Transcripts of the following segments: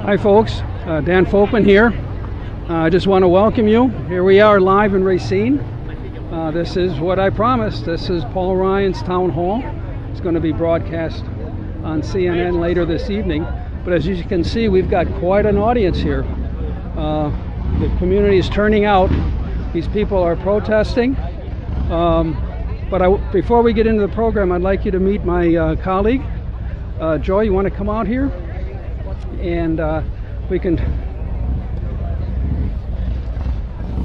Hi folks, Dan Folkman here. I just want to welcome you. Here we are live in Racine. This is what I promised. This is Paul Ryan's town hall. It's going to be broadcast on CNN later this evening. But as you can see, we've got quite an audience here. The community is turning out. These people are protesting. Before we get into the program, I'd like you to meet my colleague. Joy, you want to come out here? And we can...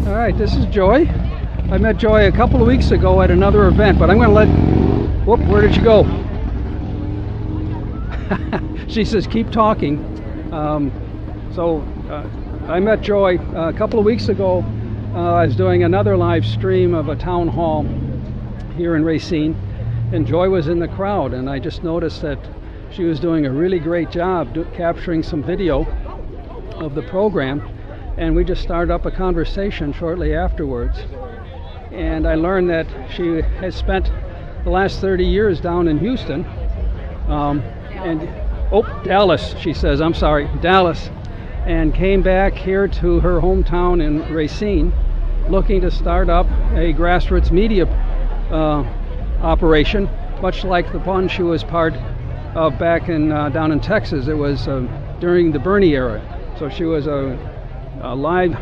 All right, this is Joy. I met Joy a couple of weeks ago at another event, but I'm going to let... Whoop, where did you go? She says, keep talking. I met Joy a couple of weeks ago. I was doing another live stream of a town hall here in Racine, and Joy was in the crowd, and I just noticed that she was doing a really great job capturing some video of the program, and we just started up a conversation shortly afterwards. And I learned that she has spent the last 30 years down in Houston, Dallas, she says, I'm sorry, Dallas, and came back here to her hometown in Racine looking to start up a grassroots media operation, much like the one she was part of back in down in Texas. It was during the Bernie era. So she was a live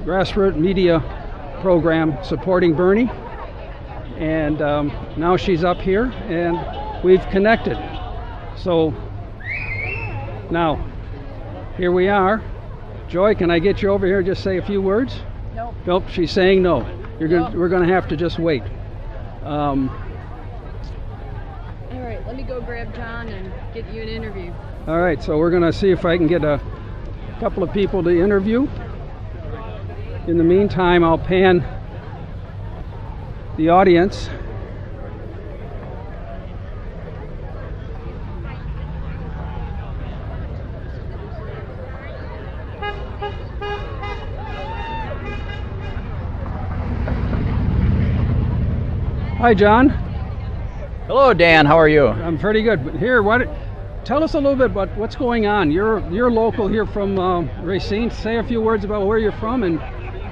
grassroots media program supporting Bernie, and now she's up here and we've connected. So now here we are. Joy, can I get you over here and just say a few words? Nope, she's saying no. We're going to have to just wait. All right, let me go grab John and get you an interview. All right, so we're going to see if I can get a couple of people to interview. In the meantime, I'll pan the audience. Hi, John. Hello, Dan. How are you? I'm pretty good. Here, tell us a little bit about what's going on. You're local here from Racine. Say a few words about where you're from and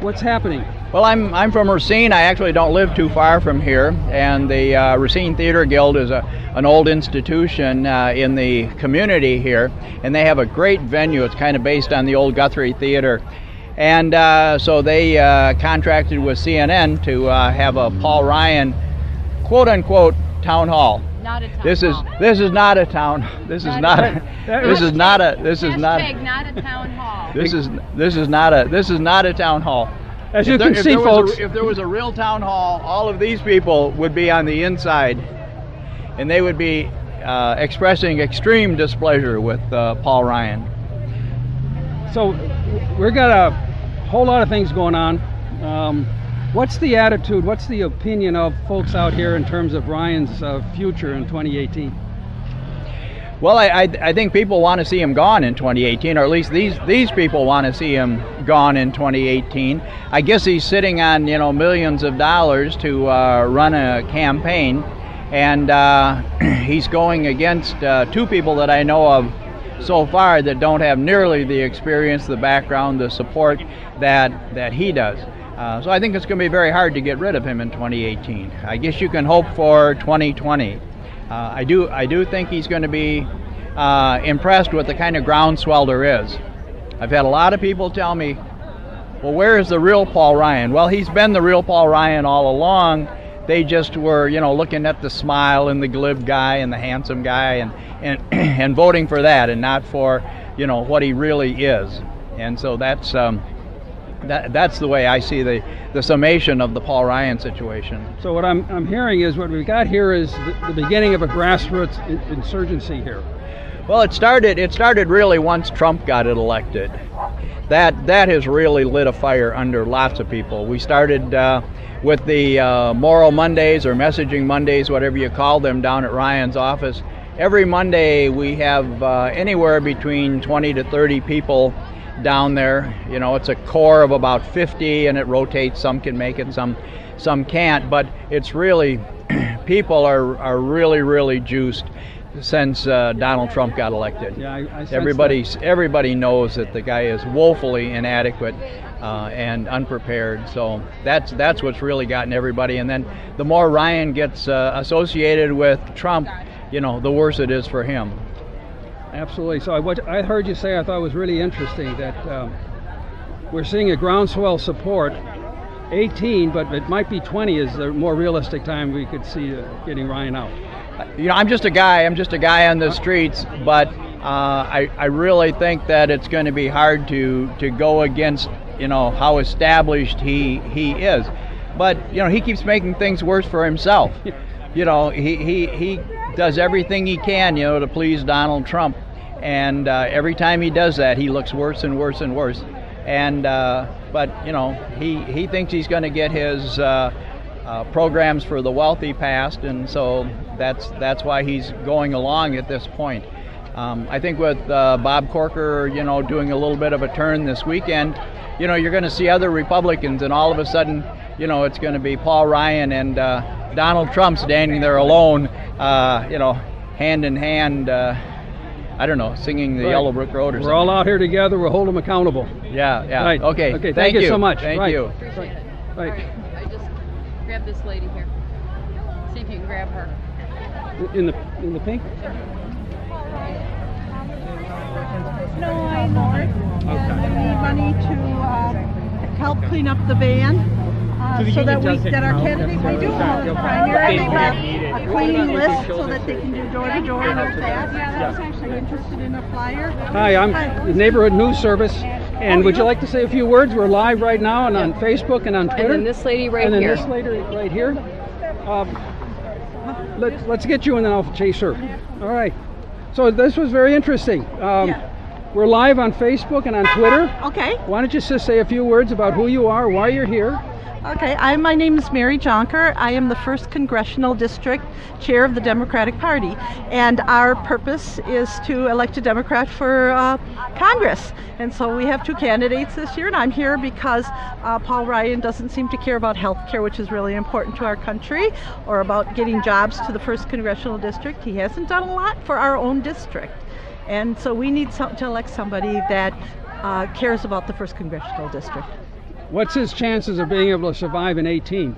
what's happening. Well, I'm from Racine. I actually don't live too far from here, and the Racine Theater Guild is an old institution in the community here, and they have a great venue. It's kind of based on the old Guthrie Theater. And so they contracted with CNN to have a Paul Ryan quote-unquote town hall. Not a town This hall. This is not a town. This is not a. This is not a. This is not. Not a town hall. This is not a. This is not a town hall. As you can see, folks, if there was a real town hall, all of these people would be on the inside, and they would be expressing extreme displeasure with Paul Ryan. So we've got a whole lot of things going on. What's the attitude, what's the opinion of folks out here in terms of Ryan's future in 2018? Well, I think people want to see him gone in 2018, or at least these people want to see him gone in 2018. I guess he's sitting on millions of dollars to run a campaign, and he's going against two people that I know of so far that don't have nearly the experience, the background, the support that he does. So I think it's going to be very hard to get rid of him in 2018. I guess you can hope for 2020. I do think he's going to be impressed with the kind of groundswell there is. I've had a lot of people tell me, well, where is the real Paul Ryan? Well, he's been the real Paul Ryan all along. They just were, looking at the smile and the glib guy and the handsome guy and voting for that and not for, what he really is. And so that's the way I see the summation of the Paul Ryan situation. So what I'm hearing is what we've got here is the beginning of a grassroots insurgency here. Well, it started really once Trump got it elected. That has really lit a fire under lots of people. We started with the Moral Mondays or Messaging Mondays, whatever you call them, down at Ryan's office. Every Monday we have anywhere between 20 to 30 people down there. It's a core of about 50, and it rotates. Some can make it, some can't. But it's really, people are really, really juiced since Donald Trump got elected. Yeah, I sense Everybody knows that the guy is woefully inadequate and unprepared. So that's what's really gotten everybody. And then the more Ryan gets associated with Trump, the worse it is for him. Absolutely. So what I heard you say, I thought was really interesting, that we're seeing a groundswell support. 18, but it might be 20 is the more realistic time we could see getting Ryan out. I'm just a guy on the streets, but I really think that it's going to be hard to go against how established he is. But he keeps making things worse for himself. He does everything he can to please Donald Trump, and every time he does that, he looks worse and worse and worse. And but he thinks he's going to get his programs for the wealthy passed, and so that's why he's going along at this point. I think with Bob Corker, doing a little bit of a turn this weekend, you're going to see other Republicans, and all of a sudden, it's going to be Paul Ryan and Donald Trump standing there alone, hand in hand. I don't know, singing the Yellow Brick Road or something. We're all out here together. We'll hold them accountable. Yeah. Right. Okay. Thank you so much. Thank you. Appreciate it. Right. I just grab this lady here. See if you can grab her. In the pink? No, I know it. And we need money to help clean up the van. So that our candidates, we do primarily have a clean list so that they can do door-to-door real fast. Are you interested in a flyer? Hi, I'm the Neighborhood News Service. And would you like to say a few words? We're live right now and on Facebook and on Twitter. And then this lady right here. here. And then this lady right here. Let's get you and then I'll chase her. All right. So this was very interesting. We're live on Facebook and on Twitter. Okay. Why don't you just say a few words about who you are, why you're here? Okay, my name is Mary Jonker. I am the 1st Congressional District Chair of the Democratic Party, and our purpose is to elect a Democrat for Congress. And so we have 2 candidates this year, and I'm here because Paul Ryan doesn't seem to care about health care, which is really important to our country, or about getting jobs to the 1st Congressional District. He hasn't done a lot for our own district. And so we need to elect somebody that cares about the 1st Congressional District. What's his chances of being able to survive in 18?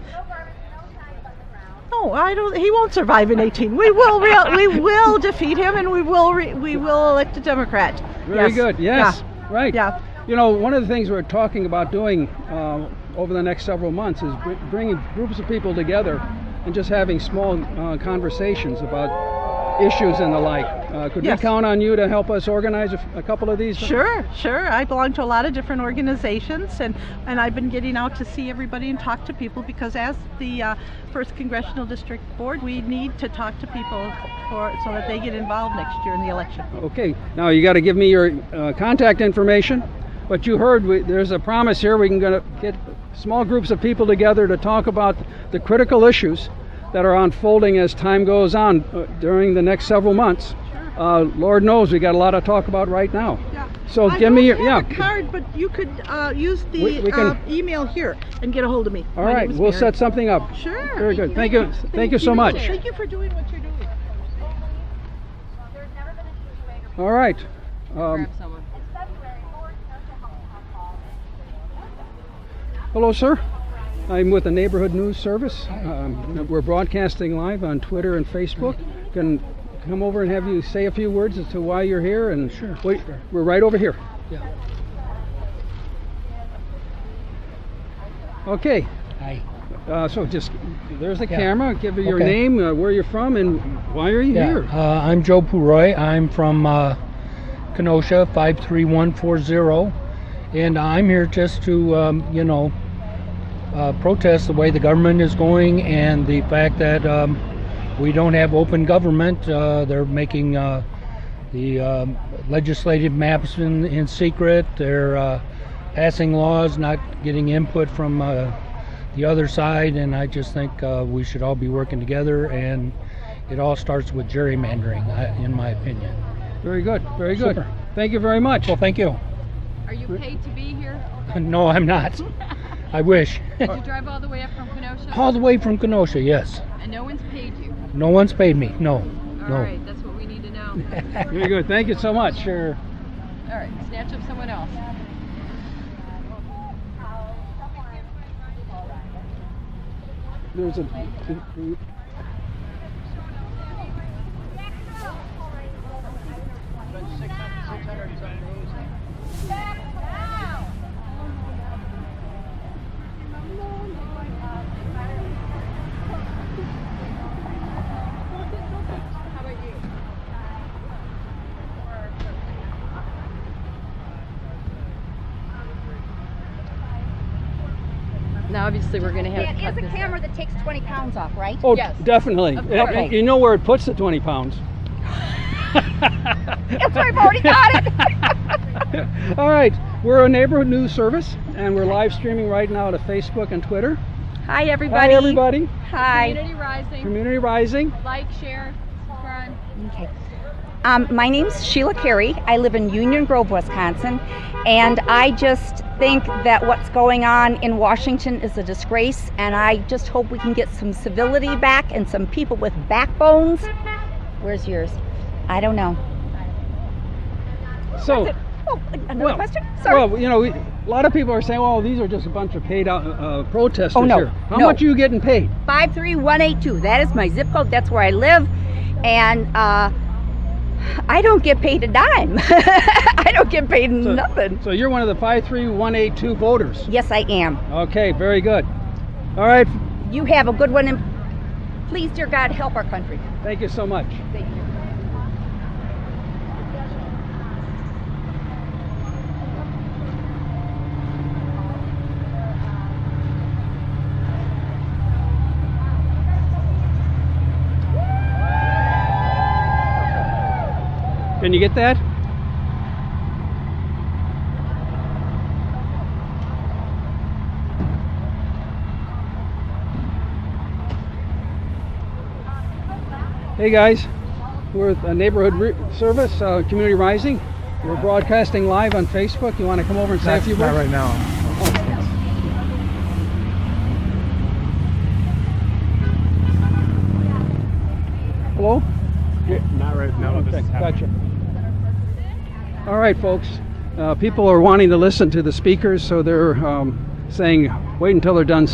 No, I don't. He won't survive in 18. We will defeat him, and we will elect a Democrat. Very good. Yes. Yeah. Right. Yeah. One of the things we're talking about doing over the next several months is bringing groups of people together and just having small conversations about issues and the like. Could we count on you to help us organize a couple of these? Sure. I belong to a lot of different organizations, and I've been getting out to see everybody and talk to people, because as the 1st Congressional District Board, we need to talk to people so that they get involved next year in the election. Okay. Now you got to give me your contact information, but you heard there's a promise here. We're going to get small groups of people together to talk about the critical issues that are unfolding as time goes on during the next several months. Sure. Lord knows we got a lot to talk about right now. Yeah. So give me your a card, but you could use the email here and get a hold of me. All right, we'll set something up. Sure. Very good. Thank you. Thank you so much. Thank you for doing what you're doing. All right. Grab someone. Hello, sir. I'm with the Neighborhood News Service. We're broadcasting live on Twitter and Facebook. Can come over and have you say a few words as to why you're here? And Sure. We're right over here. Yeah. Okay. Hi. So just there's the camera. Give me your name, where you're from, and why are you here? I'm Joe Puroy. I'm from Kenosha, 53140, and I'm here just to protest the way the government is going and the fact that we don't have open government. They're making the legislative maps in secret. They're passing laws, not getting input from the other side, and I just think we should all be working together, and it all starts with gerrymandering, in my opinion. Very good. Very good. Super. Thank you very much. Well, thank you. Are you paid to be here? No, I'm not. I wish. Did you drive all the way up from Kenosha? All the way from Kenosha, yes. And no one's paid you? No one's paid me, no. All right, that's what we need Very good. Thank you so much. Sure. All right, snatch up someone else. There's a. Now, obviously, we're going to have to It cut is a this camera that takes 20 pounds off, right? Oh, Yes. definitely. Of course. You know where it puts the 20 pounds. Yes, I've already got it. All right, we're a neighborhood news service, and we're live streaming right now to Facebook and Twitter. Hi, everybody. Hi, everybody. Hi. Community Rising. Community Rising. Like, share, subscribe. Okay. My name's Sheila Carey. I live in Union Grove, Wisconsin, and I just think that what's going on in Washington is a disgrace, and I just hope we can get some civility back and some people with backbones. Where's yours? I don't know. So, Oh, another question? Sorry. well, you know, a lot of people are saying, "Oh, these are just a bunch of paid out protesters Oh, no. here." How No. much are you getting paid? 53182. That is my zip code. That's where I live, and I don't get paid a dime. I don't get paid nothing. So you're one of the 53182 voters. Yes, I am. Okay, very good. All right, You have a good one, and please, dear God, help our country. thank you so much. Thank you. Can you get that? Hey guys, we're with a neighborhood service, Community Rising. We're broadcasting live on Facebook. You want to come over and say a few words? Not right now. Hello? Not right now. Okay, gotcha. All right, folks. People are wanting to listen to the speakers, so they're saying, wait until they're done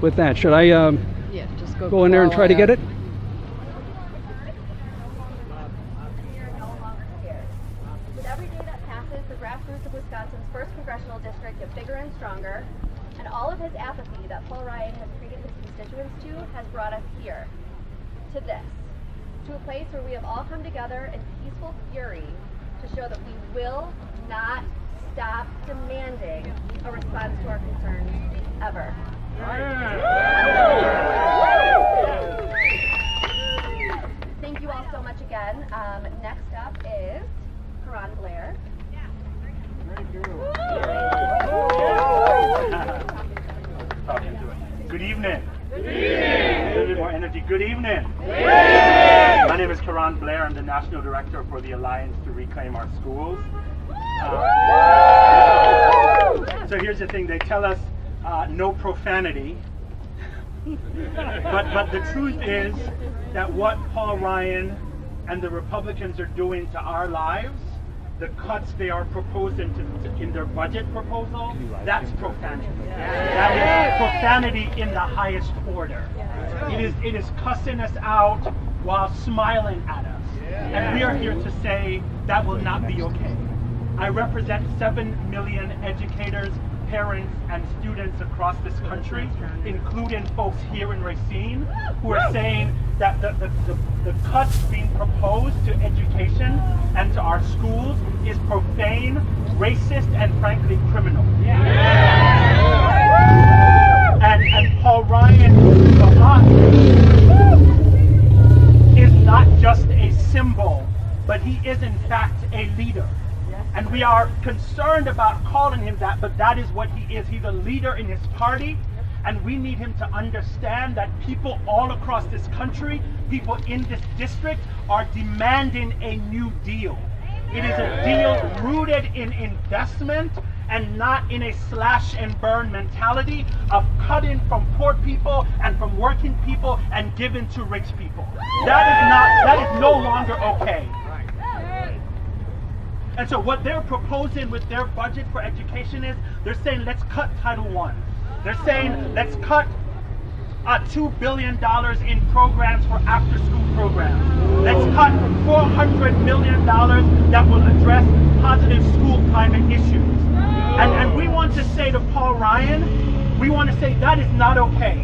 with that. Should I Yeah, just go in there and try to get it? With every day that passes, the grassroots of Wisconsin's first congressional district get bigger and stronger, and all of his apathy that Paul Ryan has treated his constituents to has brought us here, to this, to a place where we have all come together in peaceful fury to show that we will not stop demanding a response to our concerns ever. Thank you all so much again. Next up is Karan Blair. Good evening. Good evening. A little bit more energy. Good evening. Good evening. My name is Karan Blair. I'm the National Director for the Alliance to Reclaim Our Schools. So here's the thing. They tell us no profanity. But the truth is that what Paul Ryan and the Republicans are doing to our lives, the cuts they are proposing in their budget proposal, that's profanity. That is profanity in the highest order. It is cussing us out while smiling at us. And we are here to say that will not be okay. I represent 7 million educators, parents, and students across this country, including folks here in Racine, who are saying that the cuts being proposed to education and to our schools is profane, racist, and frankly criminal. And Paul Ryan to us is not just a symbol, but he is in fact a leader. And we are concerned about calling him that, but that is what he is. He's a leader in his party, and we need him to understand that people all across this country, people in this district, are demanding a new deal. It is a deal rooted in investment and not in a slash and burn mentality of cutting from poor people and from working people and giving to rich people. That is no longer okay. And so what they're proposing with their budget for education is, they're saying let's cut Title I. They're saying let's cut $2 billion in programs for after-school programs. Let's cut $400 million that will address positive school climate issues. And we want to say to Paul Ryan, we want to say that is not okay.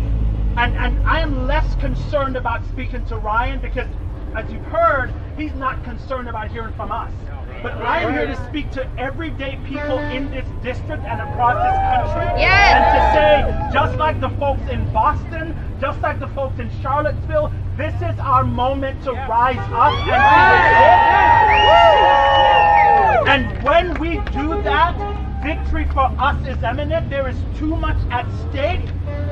And I am less concerned about speaking to Ryan because, as you've heard, he's not concerned about hearing from us. But I am here to speak to everyday people in this district and across this country. Yes. And to say, just like the folks in Boston, just like the folks in Charlottesville, this is our moment to rise up and to resist. And when we do that, victory for us is imminent. There is too much at stake,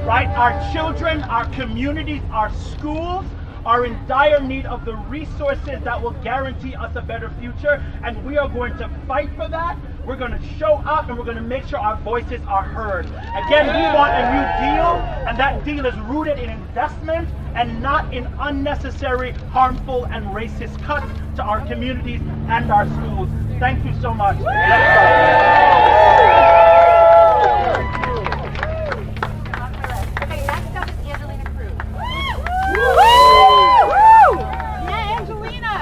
right? Our children, our communities, our schools are in dire need of the resources that will guarantee us a better future, and we are going to fight for that. We're going to show up, and we're going to make sure our voices are heard. Again, we want a new deal, and that deal is rooted in investment and not in unnecessary, harmful, and racist cuts to our communities and our schools. Thank you so much. Let's go. Okay, next up is Angelina Cruz. Yeah, Angelina.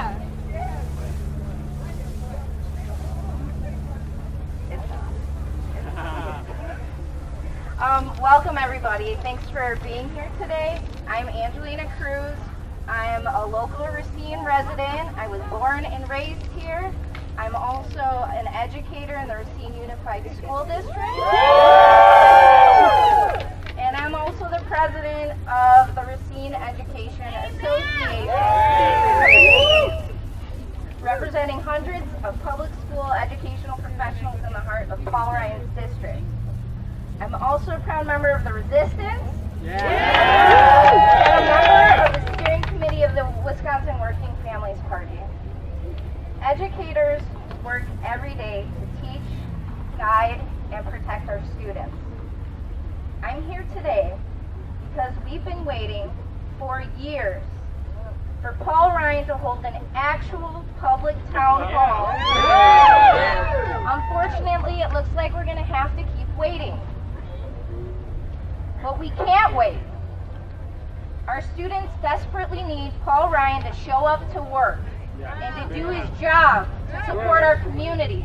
Welcome everybody. Thanks for being here today. I'm Angelina Cruz. I'm a local Racine resident. I was born and raised here. I'm also an educator in the Racine Unified School District. And I'm also the president of the Racine Education Association, representing hundreds of public school educational professionals in the heart of Paul Ryan's district. I'm also a proud member of the Resistance, and a member of the steering committee of the Wisconsin Working Families Party. Educators work every day to teach, guide, and protect our students. I'm here today because we've been waiting for years for Paul Ryan to hold an actual public town hall. Unfortunately, it looks like we're going to have to keep waiting. But we can't wait. Our students desperately need Paul Ryan to show up to work and to do his job to support our communities.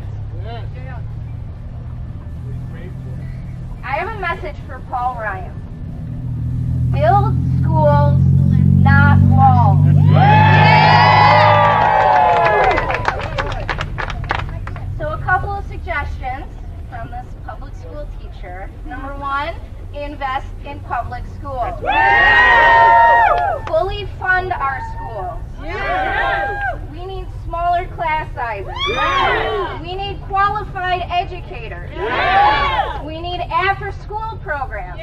I have a message for Paul Ryan. Build schools, not walls. So a couple of suggestions from this public school teacher. Number one, invest in public schools. Fully fund our schools. We need smaller class sizes. We need qualified educators. We need after-school programs.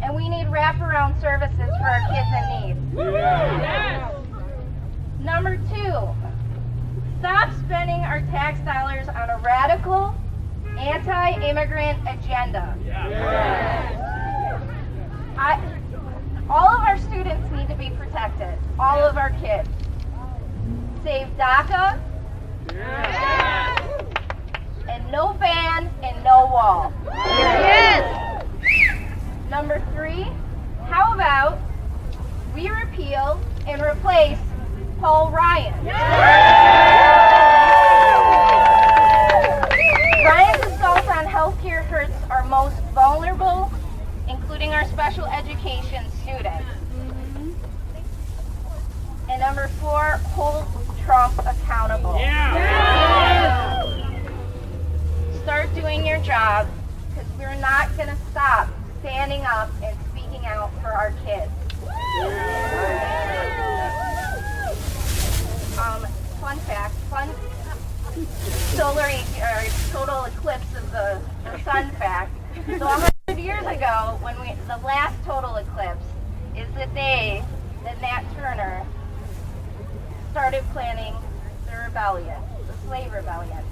And we need wraparound services for our kids in need. Number two, stop spending our tax dollars on a radical, anti-immigrant agenda. All of our students need to be protected. All of our kids. Save DACA. And no ban and no wall. Number three, how about we repeal and replace Paul Ryan? Ryan's assault on healthcare hurts our most vulnerable, including our special education students. And number four, hold Trump accountable. Start doing your job, because we're not going to stop standing up and speaking out for our kids. Fun fact, solar or total eclipse of the sun fact. So 100 years ago, when the last total eclipse is the day that Nat Turner started planning the rebellion, the slave rebellion.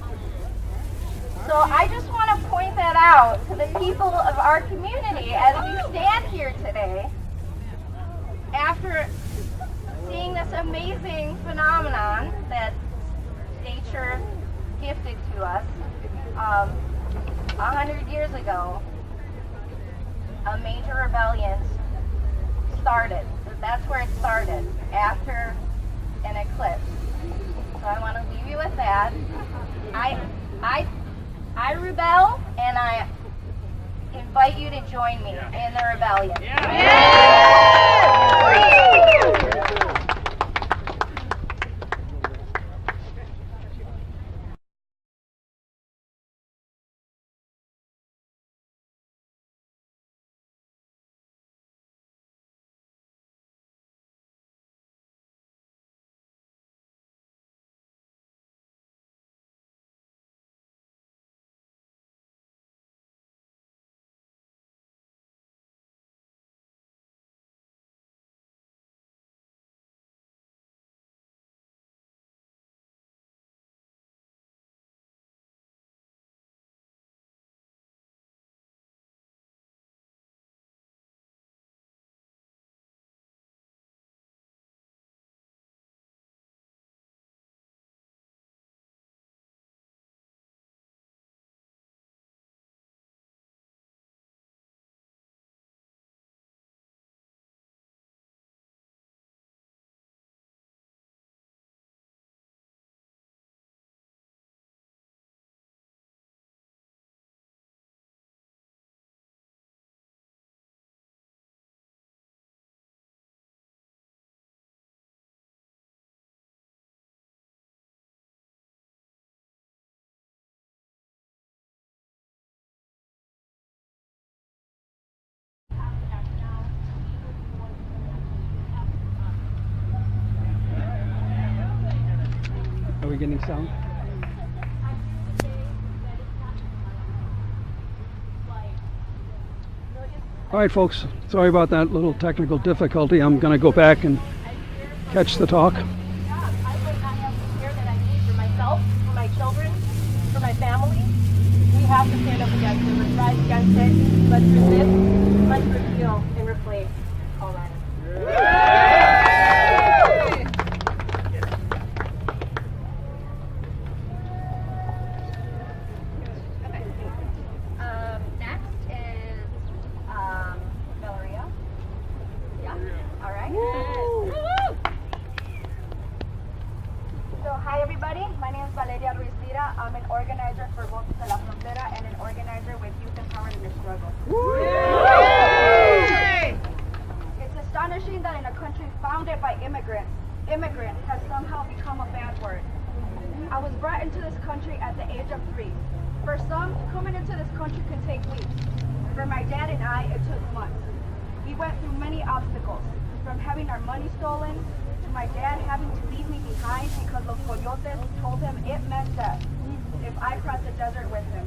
So I just want to point that out to the people of our community as we stand here today after seeing this amazing phenomenon that nature gifted to us 100 years ago. A major rebellion started. That's where it started, after an eclipse. So I want to leave you with that. I rebel, and I invite you to join me in the rebellion. Are we getting sound? All right, folks. Sorry about that little technical difficulty. I'm going to go back and catch the talk. I might not have the care that I need for myself, for my children, for my family. We have to stand up against it. Let's rise against it. Let's resist. Let's repeal and replace Paul Ryan. Next is Valeria. Yeah. All right. So hi everybody, my name is Valeria Ruiz. I'm an organizer for Voces de la Frontera and an organizer with Youth Empowered in the Struggle. It's astonishing that in a country founded by immigrants, immigrant has somehow become a bad word. I was brought into this country at the age of 3. For some, coming into this country can take weeks. For my dad and I, it took months. We went through many obstacles, from having our money stolen, to my dad having to leave me behind because los coyotes told him it meant death if I crossed the desert with him.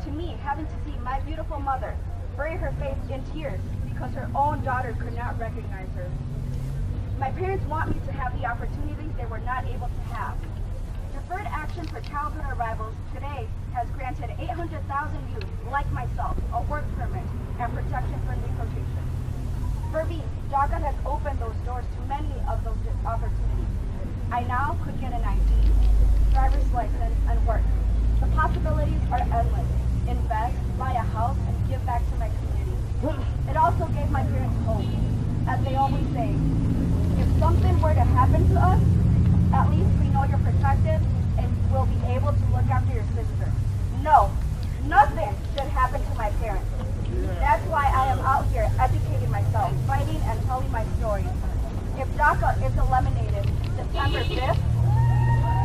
To me, having to see my beautiful mother bury her face in tears because her own daughter could not recognize her. My parents want me to have the opportunities they were not able to have. Deferred Action for Childhood Arrivals today has granted 800,000 youth, like myself, a work permit and protection from deportation. For me, DACA has opened those doors to many of those opportunities. I now could get an ID, driver's license, and work. The possibilities are endless. Invest, buy a house, and give back to my community. It also gave my parents hope. As they always say, if something were to happen to us, at least we know you're protected and will be able to look after your sister. No, nothing should happen to my parents. That's why I am out here educating myself, fighting and telling my story. If DACA is eliminated September 5th,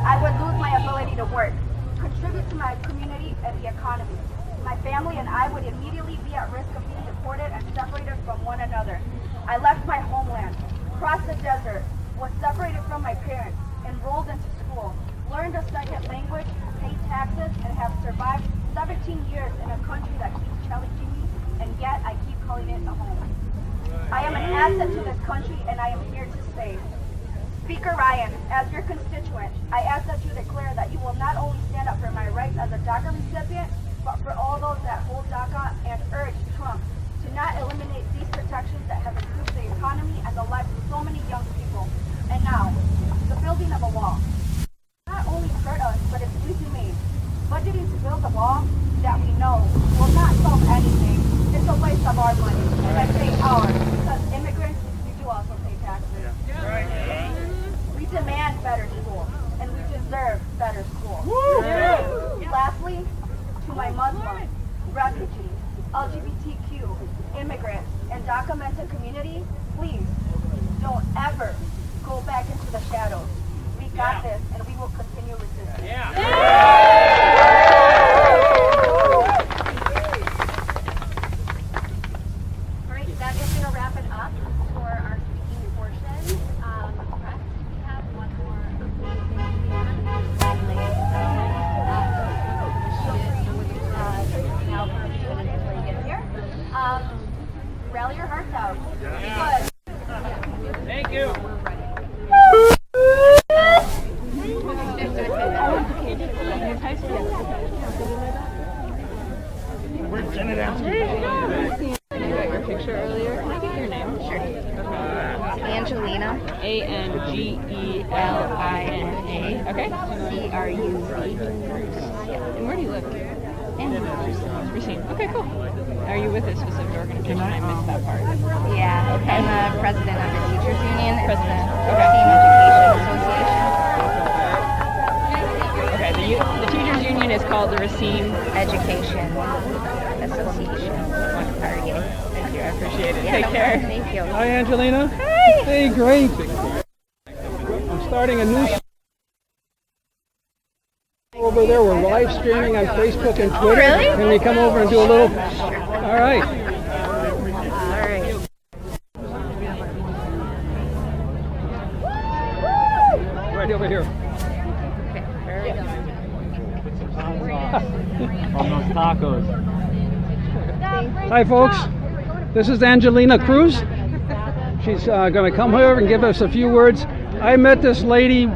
I would lose my ability to work, contribute to my community and the economy. My family and I would immediately be at risk of being deported and separated from one another. I left my homeland, crossed the desert, was separated from my parents, enrolled into school, learned a second language, paid taxes, and have survived 17 years in a country that keeps challenging me, and yet I keep calling it a home. I am an asset to this country, and I am here to stay. Speaker Ryan, as your constituent, I ask that you declare that you will not only stand up for my rights as a DACA recipient, but for all those that hold DACA, and urge Trump to not eliminate these protections that have improved the economy and the lives of so many young people. And now, the building of a wall. Not only hurt us, but it's inhumane. undocumented community, please don't ever go back into the shadows. We got this, and we will continue resisting. All right, that is going to wrap it up for our speaking portion. Rex, we have one more rally your hearts out. Good. Thank you. Where's Janet Your picture earlier. Can I get your name? Sure. Angelina. Angelina. Okay. Cruz. And where do you live? In Racine. Okay, cool. Are you with a specific organization? I missed that part. Yeah, Okay. I'm the president of the teachers union. It's President. the Okay. Racine Education Association. Okay, the teachers union is called the Racine Education Association. Party. Thank you, I appreciate it. Yeah, Take no care. problem. Thank you. Hi, Angelina. Hi. Hey, great. I'm starting a new over there. We're live streaming on Facebook and Twitter. really? Can we come over and do a little? All right. All right. Right over here. Okay, there we go. On those tacos. Hi, folks. This is Angelina Cruz. She's going to come here and give us a few words. I met this lady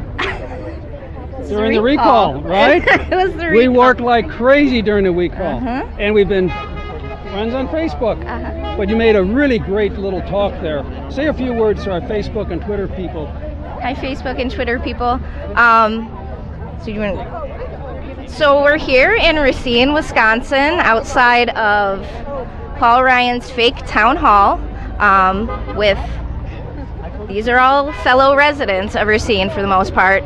during the recall, right? It was the recall. We worked like crazy during the recall, Uh-huh. and we've been friends on Facebook. Uh-huh. But you made a really great little talk there. Say a few words to our Facebook and Twitter people. Hi, Facebook and Twitter people. So we're here in Racine, Wisconsin, outside of Paul Ryan's fake town hall, with these are all fellow residents of Racine for the most part.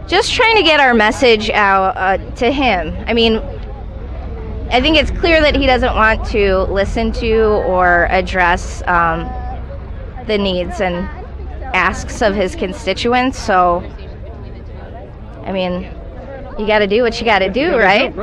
Just trying to get our message out to him. I mean, I think it's clear that he doesn't want to listen to or address the needs and asks of his constituents. So, I mean, you got to do what you got to do, right?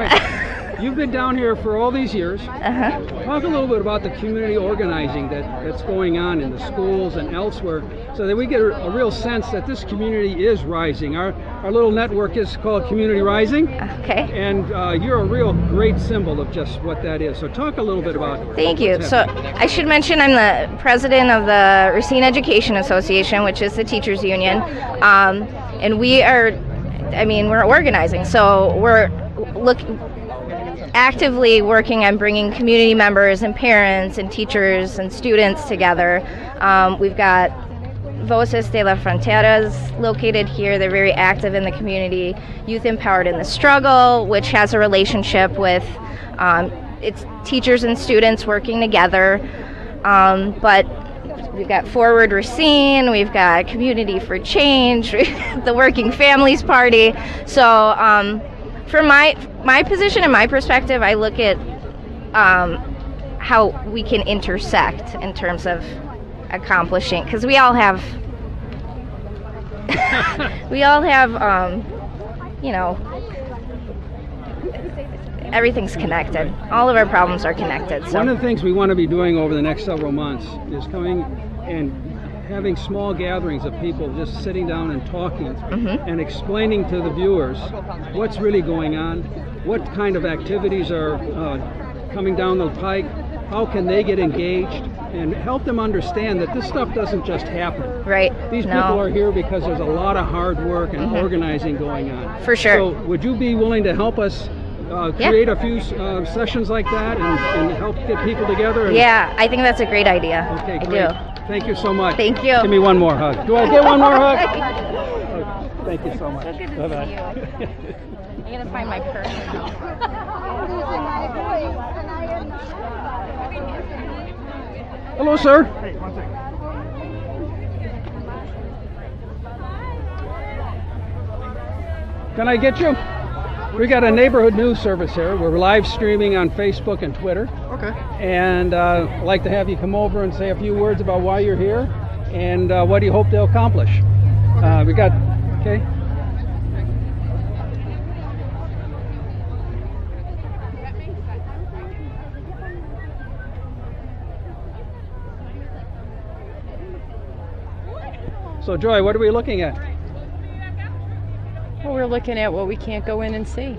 You've been down here for all these years. Uh-huh. Talk a little bit about the community organizing that's going on in the schools and elsewhere, so that we get a real sense that this community is rising. Our little network is called Community Rising. Okay. And you're a real great symbol of just what that is. So talk a little bit about it. Thank you. So I should mention I'm the president of the Racine Education Association, which is the teachers union. And we're organizing. So we're actively working on bringing community members and parents and teachers and students together. We've got Voces de la Fronteras located here. They're very active in the community. Youth Empowered in the Struggle, which has a relationship with it's teachers and students working together. But we've got Forward Racine, we've got Community for Change, the Working Families Party. So from my position and my perspective, I look at how we can intersect in terms of accomplishing, because we all have everything's connected. All of our problems are connected. So one of the things we want to be doing over the next several months is coming and having small gatherings of people just sitting down and talking and explaining to the viewers what's really going on, what kind of activities are coming down the pike, how can they get engaged, and help them understand that this stuff doesn't just happen. Right. These people are here because there's a lot of hard work and organizing going on. For sure. So would you be willing to help us create a few sessions like that and help get people together? Yeah, I think that's a great idea. Okay, I great. do. Thank you so much. Thank you. Give me one more hug. Do I get one more hug? Thank you so much. So good to Bye-bye. see you. I gotta find my purse. Hello, sir. Hey, one second. Can I get you? We got a neighborhood news service here. We're live streaming on Facebook and Twitter. Okay. And I'd like to have you come over and say a few words about why you're here and what do you hope they'll accomplish. Okay. So Joy, what are we looking at? Well, we're looking at what we can't go in and see.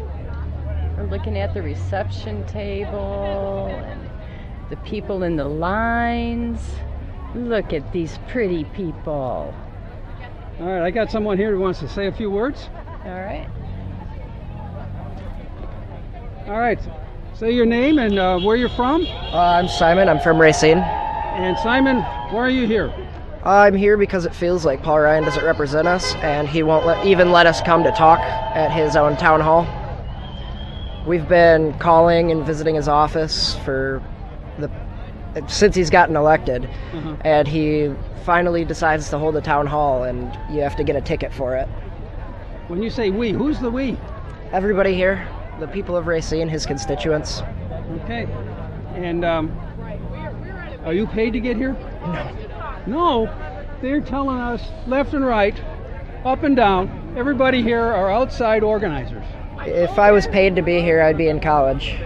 We're looking at the reception table and the people in the lines. Look at these pretty people. All right, I got someone here who wants to say a few words. All right. All right, say your name and where you're from. I'm Simon. I'm from Racine. And Simon, why are you here? I'm here because it feels like Paul Ryan doesn't represent us, and he won't even let us come to talk at his own town hall. We've been calling and visiting his office since he's gotten elected, and he finally decides to hold a town hall, and you have to get a ticket for it. When you say we, who's the we? Everybody here, the people of Racine, his constituents. Okay. And are you paid to get here? No. No, they're telling us left and right, up and down, everybody here are outside organizers. If I was paid to be here, I'd be in college.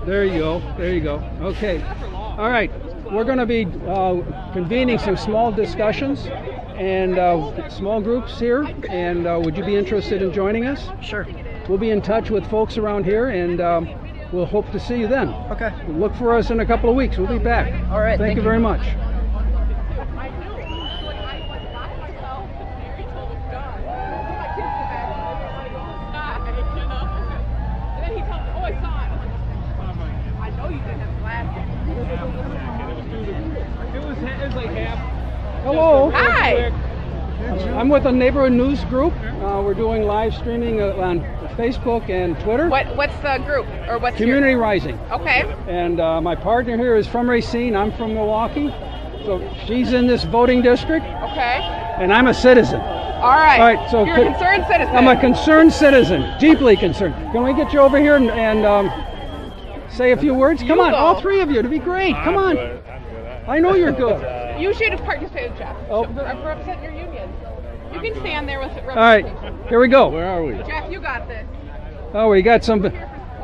There you go, there you go. Okay, all right, we're going to be convening some small discussions and small groups here, and would you be interested in joining us? Sure. We'll be in touch with folks around here, and we'll hope to see you then. Okay. Look for us in a couple of weeks. We'll be back. All right. Thank you very much. Hello. Hi. I'm with a neighborhood news group. We're doing live streaming on Facebook and Twitter. What's the group or what's Community Rising? Okay. And my partner here is from Racine. I'm from Milwaukee. So she's in this voting district. Okay. And I'm a citizen. All right. All right. So you're a concerned citizen. I'm a concerned citizen, deeply concerned. Can we get you over here and say a few words? Come on, all three of you. It'd be great. Come on. I know you're good. You should participate with Jeff. Oh. Represent your union. You can stand there with it. All right, here we go. Where are we? Jeff, you got this. Oh, we got some.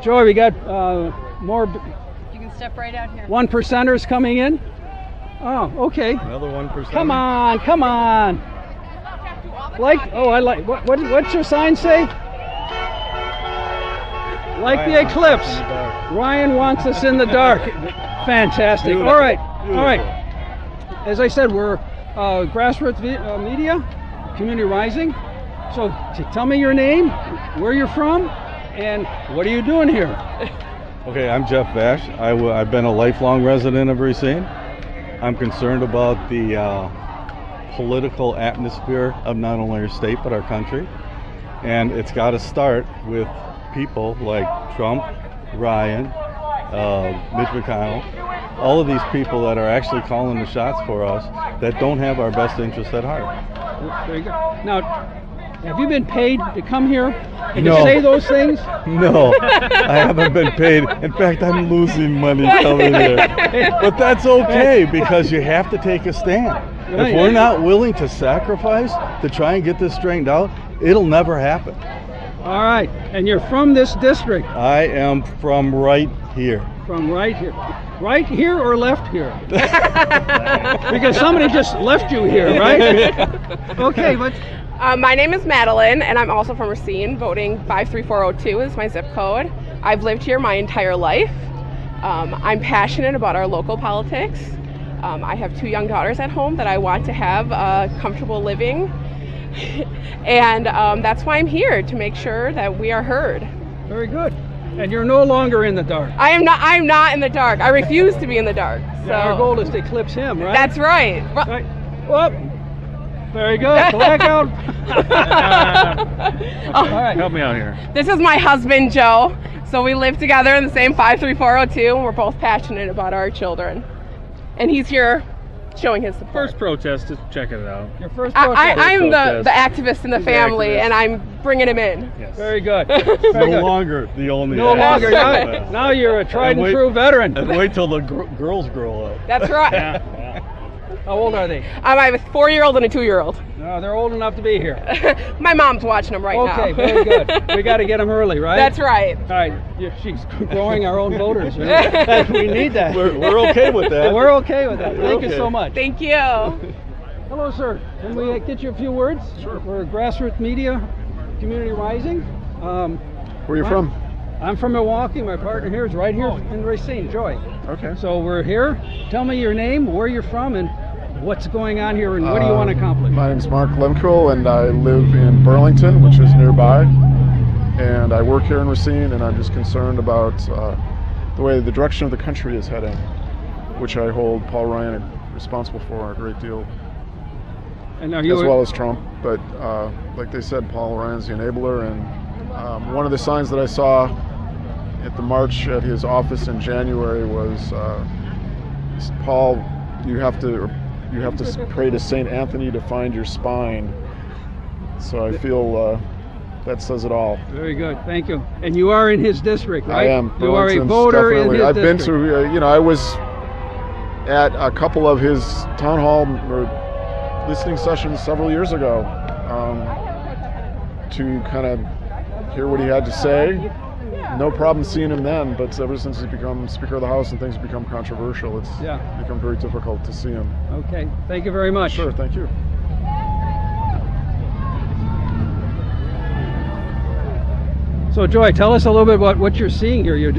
Joy, we got more. You can step right out here. 1%ers coming in. Oh, okay. Another 1%. Come on, come on. I like. What's your sign say? Like the eclipse. Ryan wants us in the dark. Fantastic. Beautiful. All right. Beautiful. All right. As I said, we're grassroots media, Community Rising. So tell me your name, where you're from, and what are you doing here? Okay, I'm Jeff Bash. I've been a lifelong resident of Racine. I'm concerned about the political atmosphere of not only our state but our country. And it's got to start with people like Trump, Ryan, Mitch McConnell, all of these people that are actually calling the shots for us that don't have our best interest at heart. There you go. Now, have you been paid to come here and No. to say those things? No, I haven't been paid. In fact, I'm losing money coming here. But that's okay because you have to take a stand. If we're not willing to sacrifice to try and get this straightened out, it'll never happen. All right, and you're from this district? I am from right here. From right here. Right here or left here? Because somebody just left you here, right? Okay, but... My name is Madeline, and I'm also from Racine. Voting 53402 is my zip code. I've lived here my entire life. I'm passionate about our local politics. I have 2 young daughters at home that I want to have a comfortable living. And that's why I'm here, to make sure that we are heard. Very good. And you're no longer in the dark. I'm not in the dark. I refuse to be in the dark. So. Yeah, our goal is to eclipse him, right? That's right. Right. Whoop. Very good. Blackout. All right. Help me out here. This is my husband, Joe. So we live together in the same 53402, and we're both passionate about our children. And he's here showing his support. First protest, just checking it out. Your first protest. I'm the activist in the family, and I'm bringing him in. Yes. Very good. No longer the only. No longer. Now you're a tried and true veteran. And wait till the girls grow up. That's right. Yeah. How old are they? I have a 4-year-old and a 2-year-old. No, they're old enough to be here. My mom's watching them right now. Okay, very good. We got to get them early, right? That's right. All right, she's growing our own voters. Right? We need that. We're okay with that. We're okay with that. Thank you so much. Thank you. Hello, sir. Can we get you a few words? Sure. We're Grassroots Media, Community Rising. Where are you from? I'm from Milwaukee. My partner here is right here in Racine, Joy. Okay. So we're here. Tell me your name, where you're from, and what's going on here, and what do you want to accomplish? My name is Mark Lemko, and I live in Burlington, which is nearby. And I work here in Racine, and I'm just concerned about the way the direction of the country is heading, which I hold Paul Ryan responsible for a great deal, and as well as Trump. But like they said, Paul Ryan's the enabler, and one of the signs that I saw at the march at his office in January was, Paul, you have to pray to St. Anthony to find your spine. So I feel that says it all. Very good, thank you. And you are in his district, right? I am. You are a voter in his I've district. been to, I was at a couple of his town hall or listening sessions several years ago to kind of hear what he had to say. No problem seeing him then, but ever since he's become Speaker of the House and things have become controversial, it's become very difficult to see him. Okay, thank you very much. Sure, thank you. So Joy, tell us a little bit about what you're seeing here. You're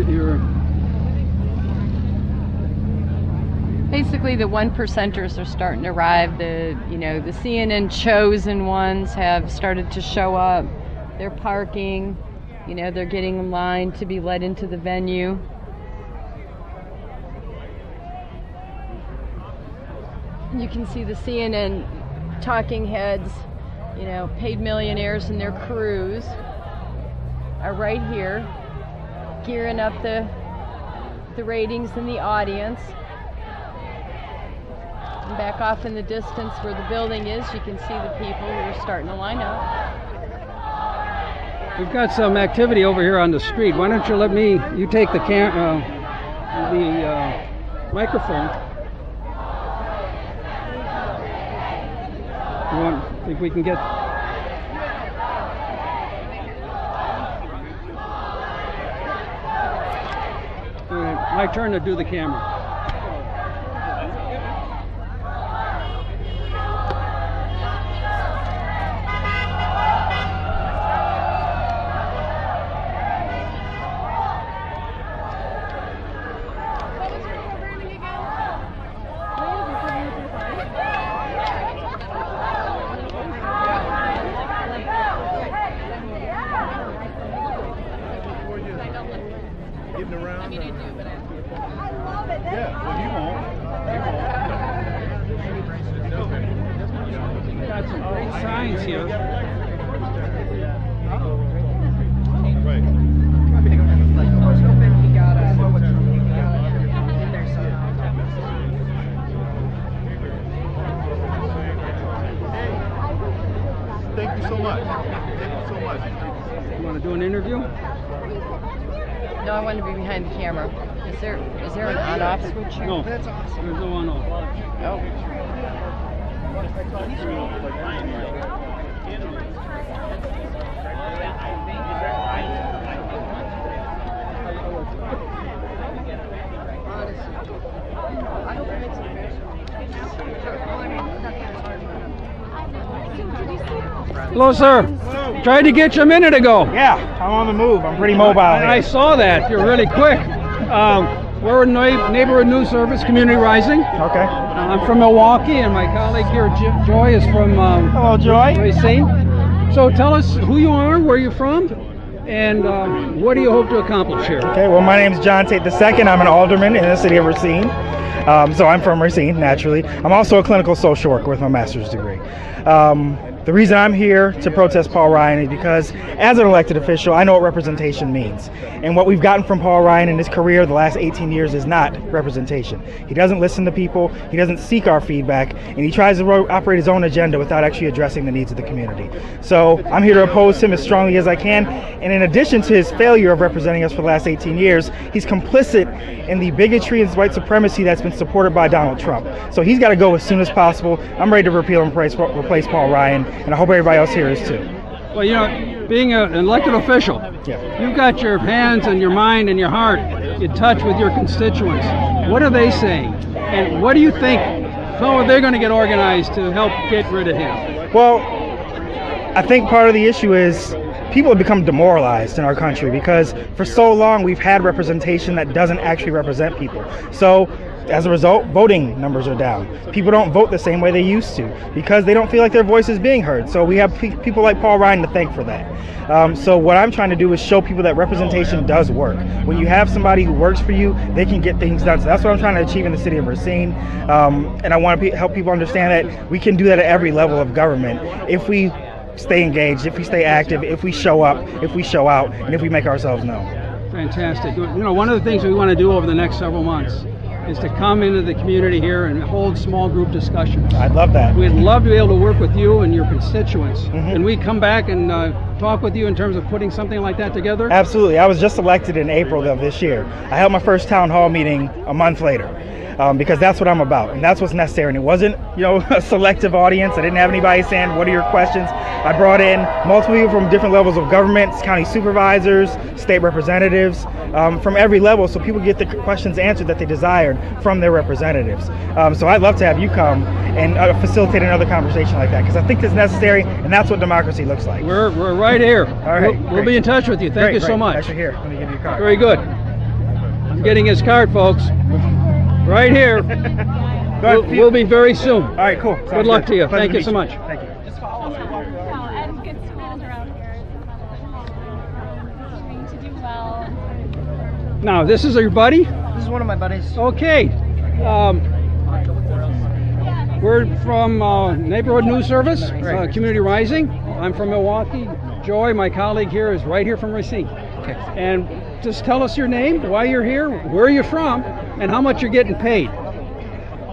basically the 1%ers are starting to arrive. The CNN chosen ones have started to show up. They're parking. They're getting in line to be led into the venue. You can see the CNN talking heads, paid millionaires and their crews are right here, gearing up the ratings and the audience. And back off in the distance where the building is, you can see the people who are starting to line up. We've got some activity over here on the street. Why don't you take the microphone. Think we can get... My turn to do the camera. Got some great signs here. Thank you so much. Thank you so much. You want to do an interview? No, I want to be behind the camera. Is there an on-off switch here? No, there's no on-off. Oh. Hello, sir. Hello. Tried to get you a minute ago. Yeah, I'm on the move. I'm pretty mobile. I saw that. You're really quick. We're Neighborhood News Service, Community Rising. Okay. I'm from Milwaukee, and my colleague here, Joy, is from Hello, Joy. Racine. So tell us who you are, where you're from, and what do you hope to accomplish here? Okay, well, my name is John Tate II. I'm an alderman in the city of Racine. So I'm from Racine, naturally. I'm also a clinical social worker with my master's degree. The reason I'm here to protest Paul Ryan is because as an elected official, I know what representation means. And what we've gotten from Paul Ryan in his career the last 18 years is not representation. He doesn't listen to people, he doesn't seek our feedback, and he tries to operate his own agenda without actually addressing the needs of the community. So I'm here to oppose him as strongly as I can. And in addition to his failure of representing us for the last 18 years, he's complicit in the bigotry and white supremacy that's been supported by Donald Trump. So he's got to go as soon as possible. I'm ready to repeal and replace Paul Ryan, and I hope everybody else here is too. Well, you know, being an elected official, you've got your hands and your mind and your heart in touch with your constituents. What are they saying? And what do you think, how are they going to get organized to help get rid of him? Well, I think part of the issue is people have become demoralized in our country because for so long we've had representation that doesn't actually represent people. So as a result, voting numbers are down. People don't vote the same way they used to because they don't feel like their voice is being heard. So we have people like Paul Ryan to thank for that. So what I'm trying to do is show people that representation does work. When you have somebody who works for you, they can get things done. So that's what I'm trying to achieve in the city of Racine. And I want to help people understand that we can do that at every level of government if we stay engaged, if we stay active, if we show up, if we show out, and if we make ourselves known. Fantastic. You know, one of the things we want to do over the next several months is to come into the community here and hold small group discussions. I'd love that. We'd love to be able to work with you and your constituents. Can we come back and talk with you in terms of putting something like that together? Absolutely. I was just elected in April of this year. I held my first town hall meeting a month later. Because that's what I'm about, and that's what's necessary. And it wasn't, you know, a selective audience. I didn't have anybody saying, what are your questions? I brought in multiple people from different levels of government, county supervisors, state representatives, from every level, so people get the questions answered that they desired from their representatives. So I'd love to have you come and facilitate another conversation like that, because I think it's necessary, and that's what democracy looks like. We're right here. All right. We'll be in touch with you. Thank you so much. Actually, here, let me give you a card. Very good. I'm getting his card, folks. Right here. We'll be very soon. All right, cool. Good luck to you. Thank you so much. Thank you. And good schools around here. Trying to do well. Now, this is your buddy? This is one of my buddies. Okay. We're from Neighborhood News Service, Community Rising. I'm from Milwaukee. Joy, my colleague here, is right here from Racine. Okay. And just tell us your name, why you're here, where you're from, and how much you're getting paid.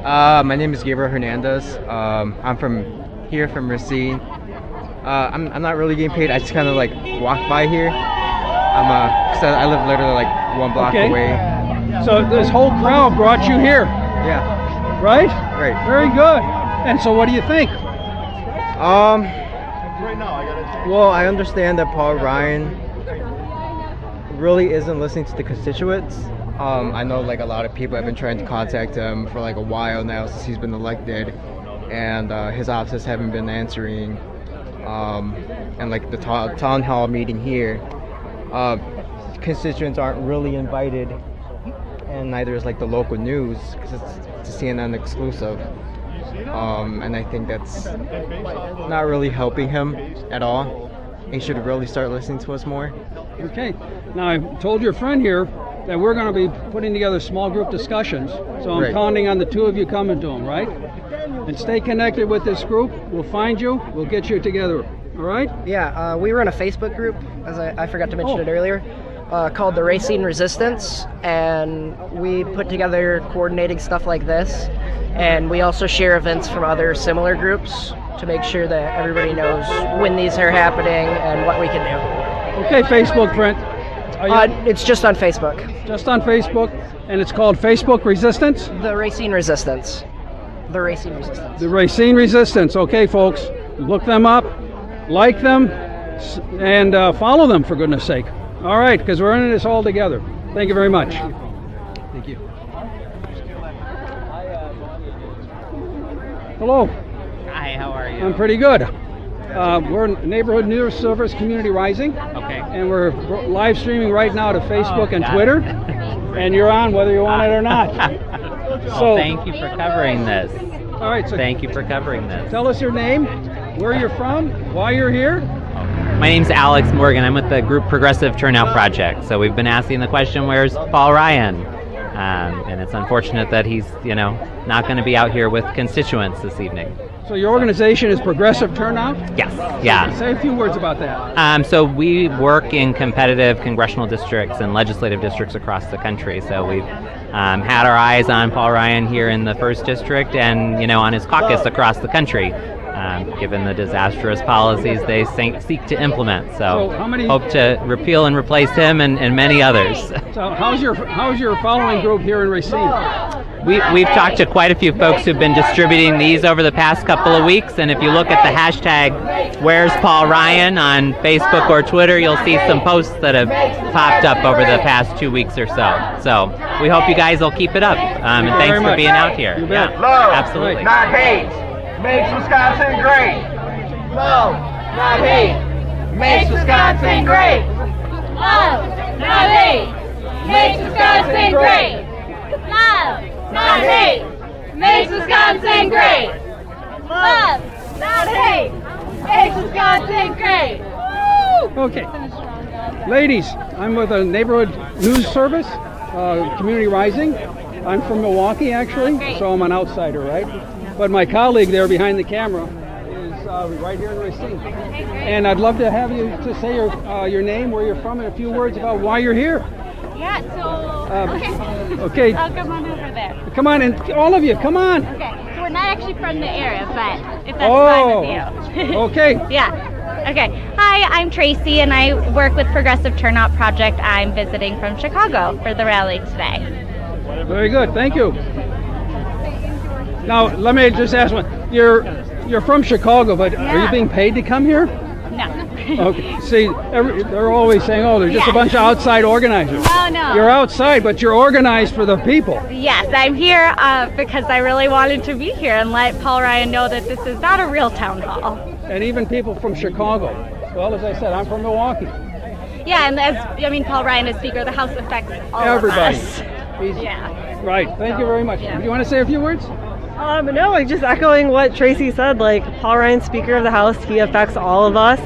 My name is Gabriel Hernandez. I'm from Racine. I'm not really getting paid. I just kind of like walk by here. Cause I live literally like 1 block away. So this whole crowd brought you here. Yeah. Right? Right. Very good. And so what do you think? Well, I understand that Paul Ryan really isn't listening to the constituents. I know like a lot of people have been trying to contact him for like a while now since he's been elected, and his offices haven't been answering. And like the town hall meeting here, constituents aren't really invited, and neither is like the local news because it's a CNN exclusive. And I think that's not really helping him at all. He should really start listening to us more. Okay. Now, I told your friend here that we're going to be putting together small group discussions, so I'm counting on the two of you coming to them, right? And stay connected with this group. We'll find you. We'll get you together. All right? Yeah, we run a Facebook group, as I forgot to mention it earlier, called the Racine Resistance, and we put together coordinating stuff like this, and we also share events from other similar groups to make sure that everybody knows when these are happening and what we can do. Okay, Facebook friend. It's just on Facebook. Just on Facebook, and it's called Facebook Resistance? The Racine Resistance. The Racine Resistance. The Racine Resistance. Okay, folks, look them up, like them, and follow them, for goodness sake. All right, because we're in this all together. Thank you very much. Thank you. Hello. Hi, how are you? I'm pretty good. We're Neighborhood News Service Community Rising. Okay. And we're live streaming right now to Facebook and Twitter. And you're on whether you want it or not. So thank you for covering this. All right. So thank you for covering this. Tell us your name, where you're from, why you're here. My name's Alex Morgan. I'm with the group Progressive Turnout Project. So we've been asking the question, where's Paul Ryan? And it's unfortunate that he's, not going to be out here with constituents this evening. So your organization is Progressive Turnout? Yes. Yeah. Say a few words about that. So we work in competitive congressional districts and legislative districts across the country. So we've had our eyes on Paul Ryan here in the 1st District and, on his caucus across the country, given the disastrous policies they seek to implement. So hope to repeal and replace him and many others. So how's your following group here in Racine? We've talked to quite a few folks who've been distributing these over the past couple of weeks, and if you look at the hashtag Where's Paul Ryan on Facebook or Twitter, you'll see some posts that have popped up over the past 2 weeks or so. So we hope you guys will keep it up, and thanks for being out here. Yeah, Love, absolutely. not hate, makes Wisconsin great. Love, not hate, makes Wisconsin great. Love, not hate, makes Wisconsin great. Love, not hate, makes Wisconsin great. Love, not hate, makes Wisconsin great. Okay. Ladies, I'm with a neighborhood news service, Community Rising. I'm from Milwaukee, actually, so I'm an outsider, right? But my colleague there behind the camera is right here in Racine. And I'd love to have you to say your name, where you're from, and a few words about why you're here. Yeah, so, okay. I'll come on over there. Come on, and all of you, come on. Okay, so we're not actually from the area, but if that's fine with you. Okay. Yeah. Okay. Hi, I'm Tracy, and I work with Progressive Turnout Project. I'm visiting from Chicago for the rally today. Very good. Thank you. Now, let me just ask one. You're from Chicago, but are you being paid to come here? No. Okay. See, they're always saying, "Oh, they're just a bunch of outside organizers." Oh, no. You're outside, but you're organized for the people. Yes, I'm here because I really wanted to be here and let Paul Ryan know that this is not a real town hall. And even people from Chicago. Well, as I said, I'm from Milwaukee. Yeah, and Paul Ryan is Speaker of the House affects all Everybody. of us. Yeah. Right. Thank you very much. Yeah. Do you want to say a few words? No, just echoing what Tracy said. Paul Ryan's Speaker of the House, he affects all of us,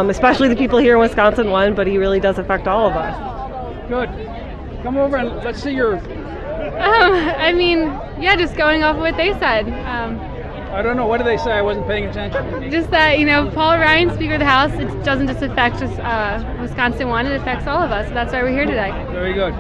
especially the people here in Wisconsin but he really does affect all of us. Good. Come over and let's see your... just going off of what they said. I don't know. What did they say? I wasn't paying attention. Just that, Paul Ryan, Speaker of the House, it doesn't just affect just Wisconsin one, it affects all of us. So that's why we're here today. Very good.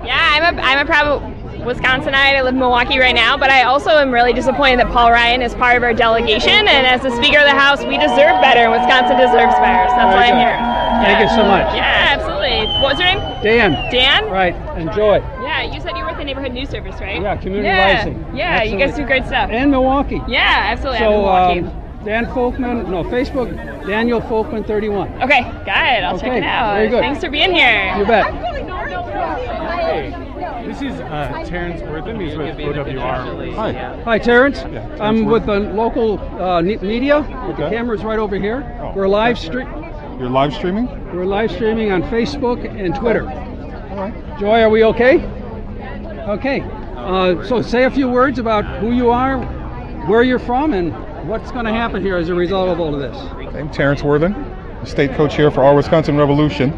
Yeah, I'm a proud Wisconsinite. I live in Milwaukee right now, but I also am really disappointed that Paul Ryan is part of our delegation, and as the Speaker of the House, we deserve better, and Wisconsin deserves better, so that's why I'm here. Thank you so much. Yeah, absolutely. What was your name? Dan. Dan? Right. Enjoy. Yeah, you said you were with the Neighborhood News Service, right? Yeah, Community Rising. Yeah, you guys do great stuff. And Milwaukee. Yeah, absolutely. So, I'm in Milwaukee. Dan Folkman, Facebook, Daniel Folkman 31. Okay, got it. I'll check it out. Very good. Thanks for being here. You bet. This is Terrence Wortham. He's with OWR. Hi. Hi, Terrence. Yeah, I'm with the local media. The camera's right over here. We're live You're live streaming? We're live streaming on Facebook and Twitter. All right. Joy, are we okay? Okay. So say a few words about who you are, where you're from, and what's going to happen here as a result of all of this. I'm Terrence Wortham, the state co-chair for Our Wisconsin Revolution.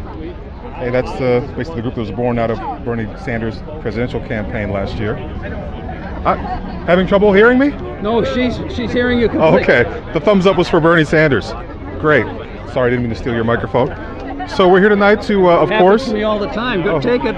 Hey, that's basically the group that was born out of Bernie Sanders' presidential campaign last year. Having trouble hearing me? No, she's hearing you completely. Oh, okay. The thumbs up was for Bernie Sanders. Great. Sorry, I didn't mean to steal your microphone. So we're here tonight to, of course... to me all the time. Go take it.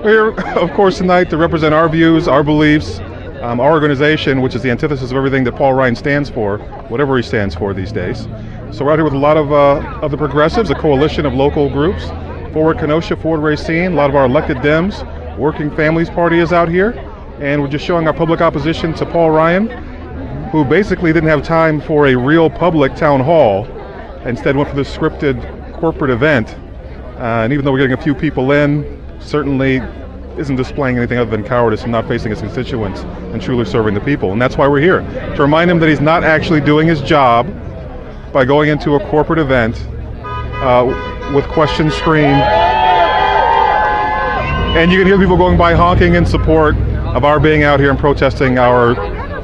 We're here, of course, tonight to represent our views, our beliefs, our organization, which is the antithesis of everything that Paul Ryan stands for, whatever he stands for these days. So we're out here with a lot of the progressives, a coalition of local groups. Forward Kenosha, Forward Racine, a lot of our elected Dems, Working Families Party is out here. And we're just showing our public opposition to Paul Ryan, who basically didn't have time for a real public town hall. Instead went for this scripted corporate event. And even though we're getting a few people in, certainly isn't displaying anything other than cowardice and not facing his constituents and truly serving the people. And that's why we're here, to remind him that he's not actually doing his job by going into a corporate event with questions screamed. And you can hear people going by honking in support of our being out here and protesting our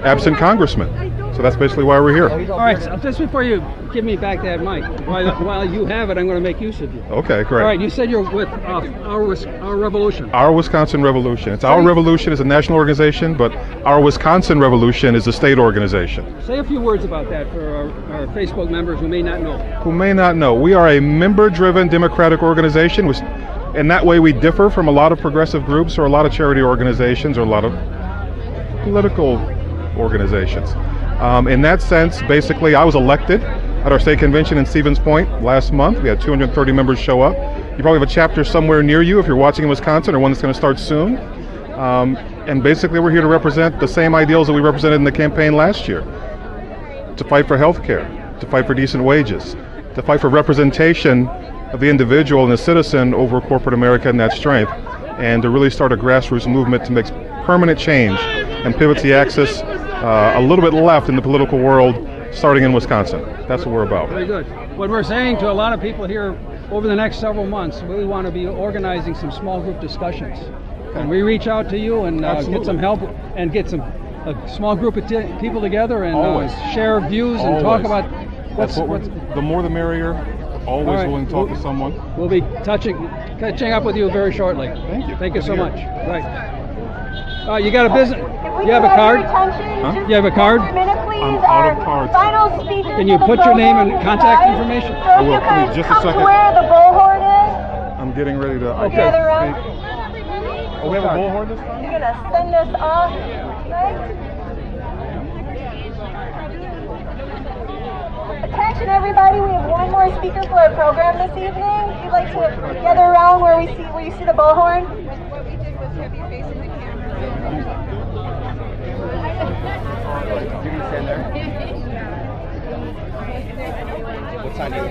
absent congressman. So that's basically why we're here. All right, so just before you give me back that mic, while you have it, I'm going to make use of you. Okay, great. All right, you said you're with Our Revolution. Our Wisconsin Revolution. It's Our Revolution is a national organization, but Our Wisconsin Revolution is a state organization. Say a few words about that for our Facebook members who may not know. Who may not know, we are a member-driven democratic organization. In that way, we differ from a lot of progressive groups or a lot of charity organizations or a lot of political organizations. In that sense, basically, I was elected at our state convention in Stevens Point last month. We had 230 members show up. You probably have a chapter somewhere near you if you're watching in Wisconsin, or one that's going to start soon. And basically, we're here to represent the same ideals that we represented in the campaign last year. To fight for health care, to fight for decent wages, to fight for representation of the individual and the citizen over corporate America and that strength, and to really start a grassroots movement to make permanent change and pivot the axis a little bit left in the political world, starting in Wisconsin. That's what we're about. Very good. What we're saying to a lot of people here over the next several months, we want to be organizing some small group discussions. And we reach out to you and get some help and get a small group of people together and share views and talk about the more the merrier. Always willing to talk to someone. We'll be catching up with you very shortly. Thank you. Thank you so much. Right. You got a business? You have a card? Huh? You have a card? I'm out of cards. Can you put your name and contact information? I will. Please, just a second. Where the bullhorn is? I'm getting ready to. Okay. Oh, we have a bullhorn this time? You're gonna send us off, right? Attention everybody, we have one more speaker for our program this evening. If you'd like to gather around where you see the bullhorn. What we did was have you facing the camera. You can stand there. What sign do you?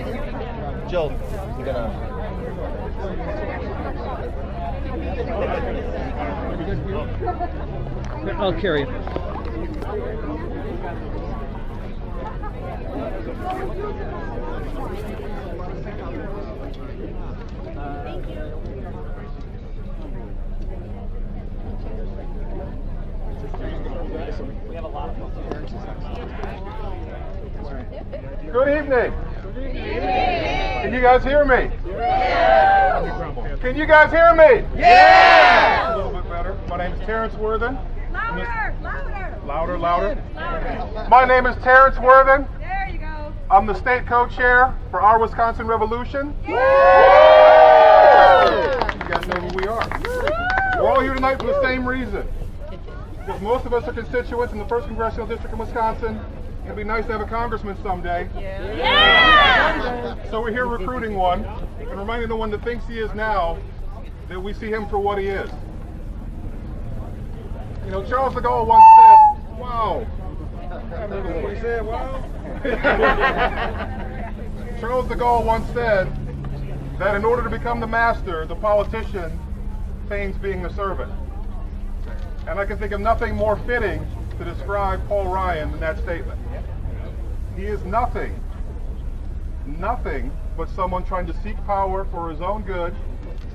Jill, you gotta. I'll carry it. Good evening. Can you guys hear me? Yeah. Can you guys hear me? Yeah. A little bit better. My name is Terrence Worthen. Louder. My name is Terrence Worthen. There you go. I'm the state co-chair for Our Wisconsin Revolution. You guys know who we are. We're all here tonight for the same reason. Because most of us are constituents in the 1st Congressional District of Wisconsin. It'd be nice to have a congressman someday. Yeah. So we're here recruiting one and reminding the one that thinks he is now that we see him for what he is. You know, Charles de Gaulle once said, wow. What he said, wow? Charles de Gaulle once said that in order to become the master, the politician feigns being the servant. And I can think of nothing more fitting to describe Paul Ryan than that statement. He is nothing but someone trying to seek power for his own good,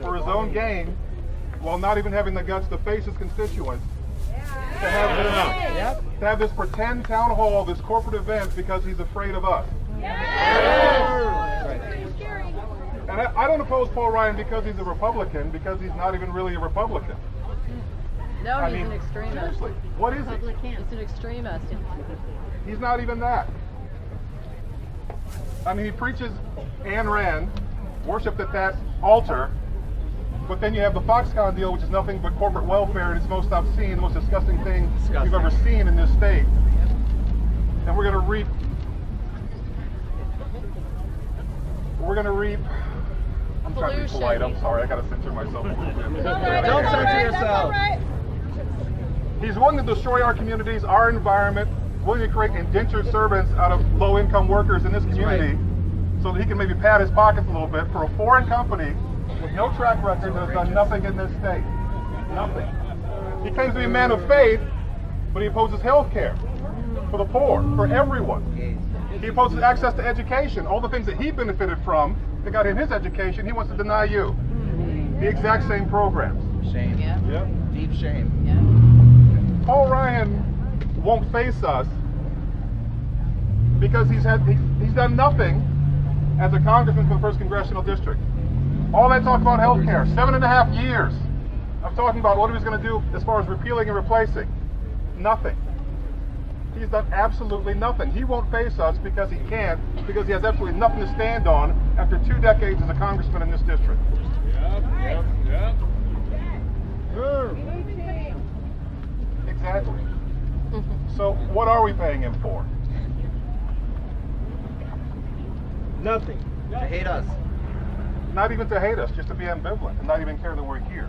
for his own gain, while not even having the guts to face his constituents, to have this pretend town hall, this corporate event, because he's afraid of us. And I don't oppose Paul Ryan because he's a Republican, because he's not even really a Republican. No, he's an extremist. Seriously, what is he? He's an extremist. He's not even that. I mean, he preaches Ayn Rand, worshipped at that altar, but then you have the Foxconn deal, which is nothing but corporate welfare, and it's most obscene, the most disgusting thing you've ever seen in this state. And we're going to reap. I'm trying to be polite. I'm sorry. I got to censor myself a little bit. Don't censor yourself. He's willing to destroy our communities, our environment, willing to create indentured servants out of low-income workers in this community, so that he can maybe pad his pockets a little bit for a foreign company with no track record that has done nothing in this state. Nothing. He claims to be a man of faith, but he opposes health care for the poor, for everyone. He opposes access to education. All the things that he benefited from, that got him his education, he wants to deny you. The exact same programs. Shame. Yeah. Deep shame. Paul Ryan won't face us because he's done nothing as a congressman for the 1st Congressional District. All that talk about health care, 7.5 years of talking about what he was going to do as far as repealing and replacing. Nothing. He's done absolutely nothing. He won't face us because he can't, because he has absolutely nothing to stand on after 2 decades as a congressman in this district. Yep. Exactly. So what are we paying him for? Nothing. To hate us. Not even to hate us, just to be ambivalent and not even care that we're here.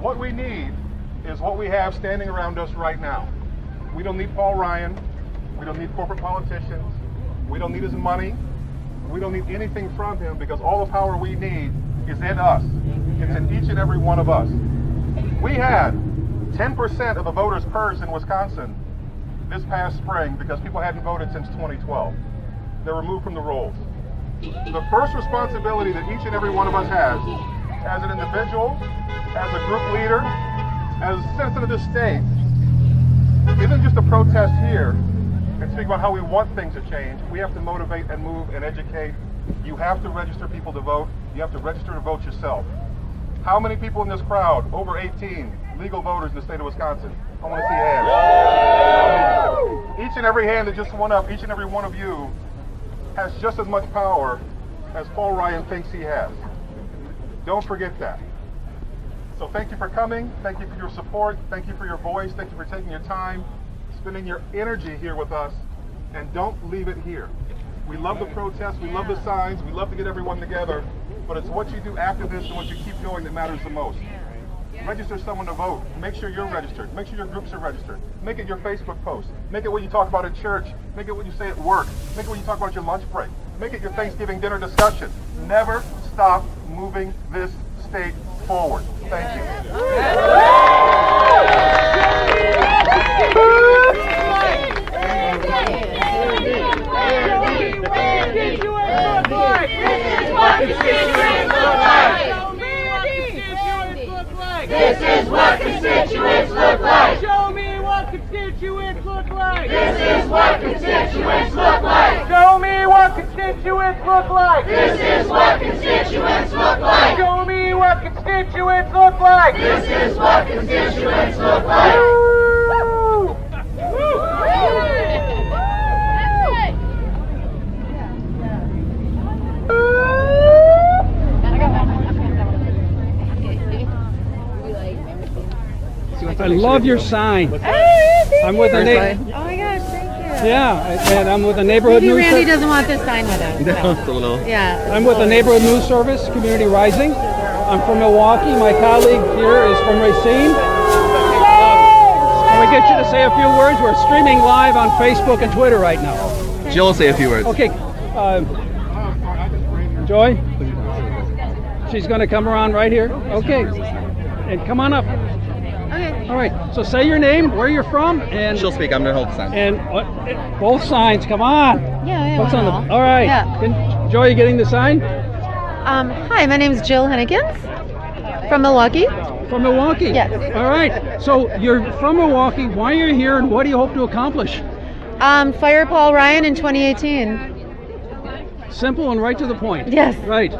What we need is what we have standing around us right now. We don't need Paul Ryan. We don't need corporate politicians. We don't need his money. We don't need anything from him, because all the power we need is in us. It's in each and every one of us. We had 10% of the voters purged in Wisconsin this past spring because people hadn't voted since 2012. They're removed from the rolls. The first responsibility that each and every one of us has, as an individual, as a group leader, as a citizen of this state, isn't just a protest here and speak about how we want things to change. We have to motivate and move and educate. You have to register people to vote. You have to register to vote yourself. How many people in this crowd, over 18, legal voters in the state of Wisconsin? I want to see hands. Each and every hand that just went up, each and every one of you has just as much power as Paul Ryan thinks he has. Don't forget that. So thank you for coming. Thank you for your support. Thank you for your voice. Thank you for taking your time, spending your energy here with us, and don't leave it here. We love the protests. We love the signs. We love to get everyone together, but it's what you do after this and what you keep going that matters the most. Register someone to vote. Make sure you're registered. Make sure your groups are registered. Make it your Facebook post. Make it what you talk about at church. Make it what you say at work. Make it what you talk about at your lunch break. Make it your Thanksgiving dinner discussion. Never stop moving this state forward. Thank you. This is what constituents look like. Show me what constituents look like. This is what constituents look like. Show me what constituents look like. This is what constituents look like. Show me what constituents look like. This is what constituents look like. I love your sign. I'm with the neighborhood. Oh my gosh, thank you. Yeah, and I'm with the neighborhood Maybe news. Randy doesn't want this sign with us. No, it's a little. Yeah. I'm with the neighborhood news service, Community Rising. I'm from Milwaukee. My colleague here is from Racine. Can we get you to say a few words? We're streaming live on Facebook and Twitter right now. Jill will say a few words. Okay. Joy? She's going to come around right here. Okay. And come on up. Okay. All right. So say your name, where you're from, and She'll speak. I'm going to hold the sign. And both signs. Come on. Yeah. What's on the? All right. Yeah. Joy, you getting the sign? Hi, my name is Jill Hennekins from Milwaukee. From Milwaukee? Yes. All right. So you're from Milwaukee. Why are you here, and what do you hope to accomplish? Fire Paul Ryan in 2018. Simple and right to the point. Yes. Right.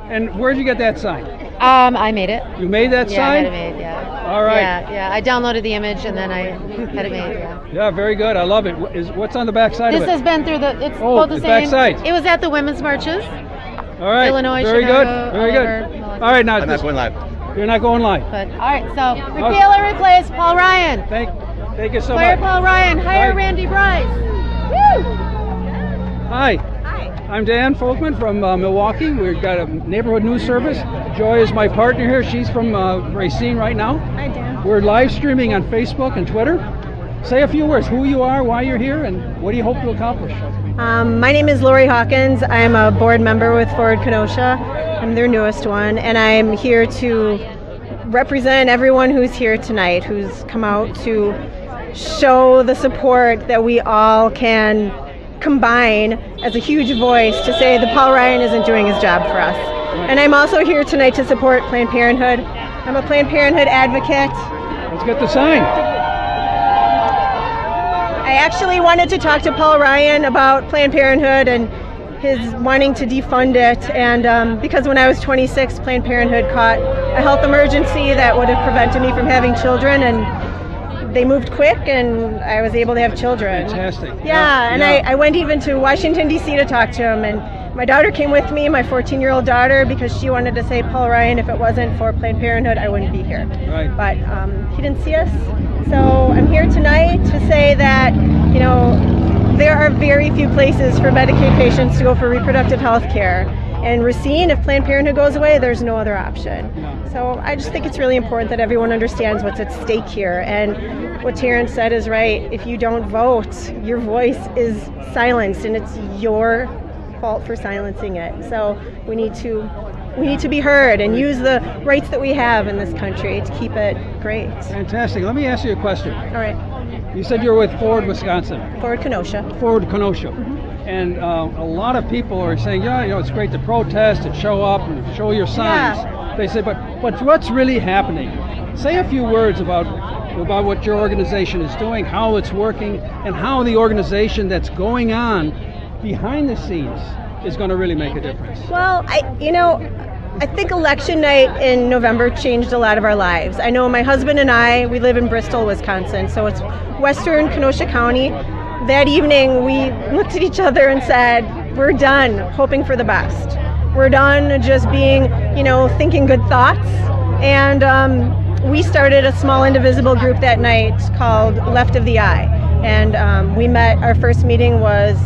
And where did you get that sign? I made it. You made that Yeah, sign? I had it made, yeah. All right. Yeah. I downloaded the image and then I had it made, yeah. Yeah, very good. I love it. What's on the back side of it? This has been through it's both the the same. back side. It was at the women's marches. All right. Illinois, very Chicago, good. Very good. Milwaukee. All right, now I'm not going live. You're not going live. But all right, so repeal or replace Paul Ryan. Thank you so Fire much. Paul Ryan. Hire Bye. Randy Bryce. Woo! Hi. I'm Dan Folkman from Milwaukee. We've got a neighborhood news service. Joy is my partner here. She's from Racine right now. Hi, Dan. We're live streaming on Facebook and Twitter. Say a few words, who you are, why you're here, and what do you hope to accomplish? My name is Lori Hawkins. I'm a board member with Forward Kenosha. I'm their newest one, and I'm here to represent everyone who's here tonight, who's come out to show the support that we all can combine as a huge voice to say that Paul Ryan isn't doing his job for us. And I'm also here tonight to support Planned Parenthood. I'm a Planned Parenthood advocate. Let's get the sign. I actually wanted to talk to Paul Ryan about Planned Parenthood and his wanting to defund it, and because when I was 26, Planned Parenthood caught a health emergency that would have prevented me from having children, and they moved quick, and I was able to have children. Fantastic. Yeah, and I went even to Washington, D.C. to talk to him, and my daughter came with me, my 14-year-old daughter, because she wanted to say, Paul Ryan, if it wasn't for Planned Parenthood, I wouldn't be here. Right. But he didn't see us, so I'm here tonight to say that, you know, there are very few places for Medicaid patients to go for reproductive health care. And Racine, if Planned Parenthood goes away, there's no other option. So I just think it's really important that everyone understands what's at stake here. And what Terrence said is right. If you don't vote, your voice is silenced, and it's your fault for silencing it. So we need to be heard and use the rights that we have in this country to keep it great. Fantastic. Let me ask you a question. All right. You said you're with Ford, Wisconsin. Ford Kenosha. Ford Kenosha. And a lot of people are saying, yeah, you know, it's great to protest and show up and show your signs. Yeah. They say, but what's really happening? Say a few words about what your organization is doing, how it's working, and how the organization that's going on behind the scenes is going to really make a difference. Well, I think election night in November changed a lot of our lives. I know my husband and I, we live in Bristol, Wisconsin, so it's western Kenosha County. That evening, we looked at each other and said, we're done hoping for the best. We're done just being, thinking good thoughts. And we started a small indivisible group that night called Left of the Eye. And we met, our first meeting was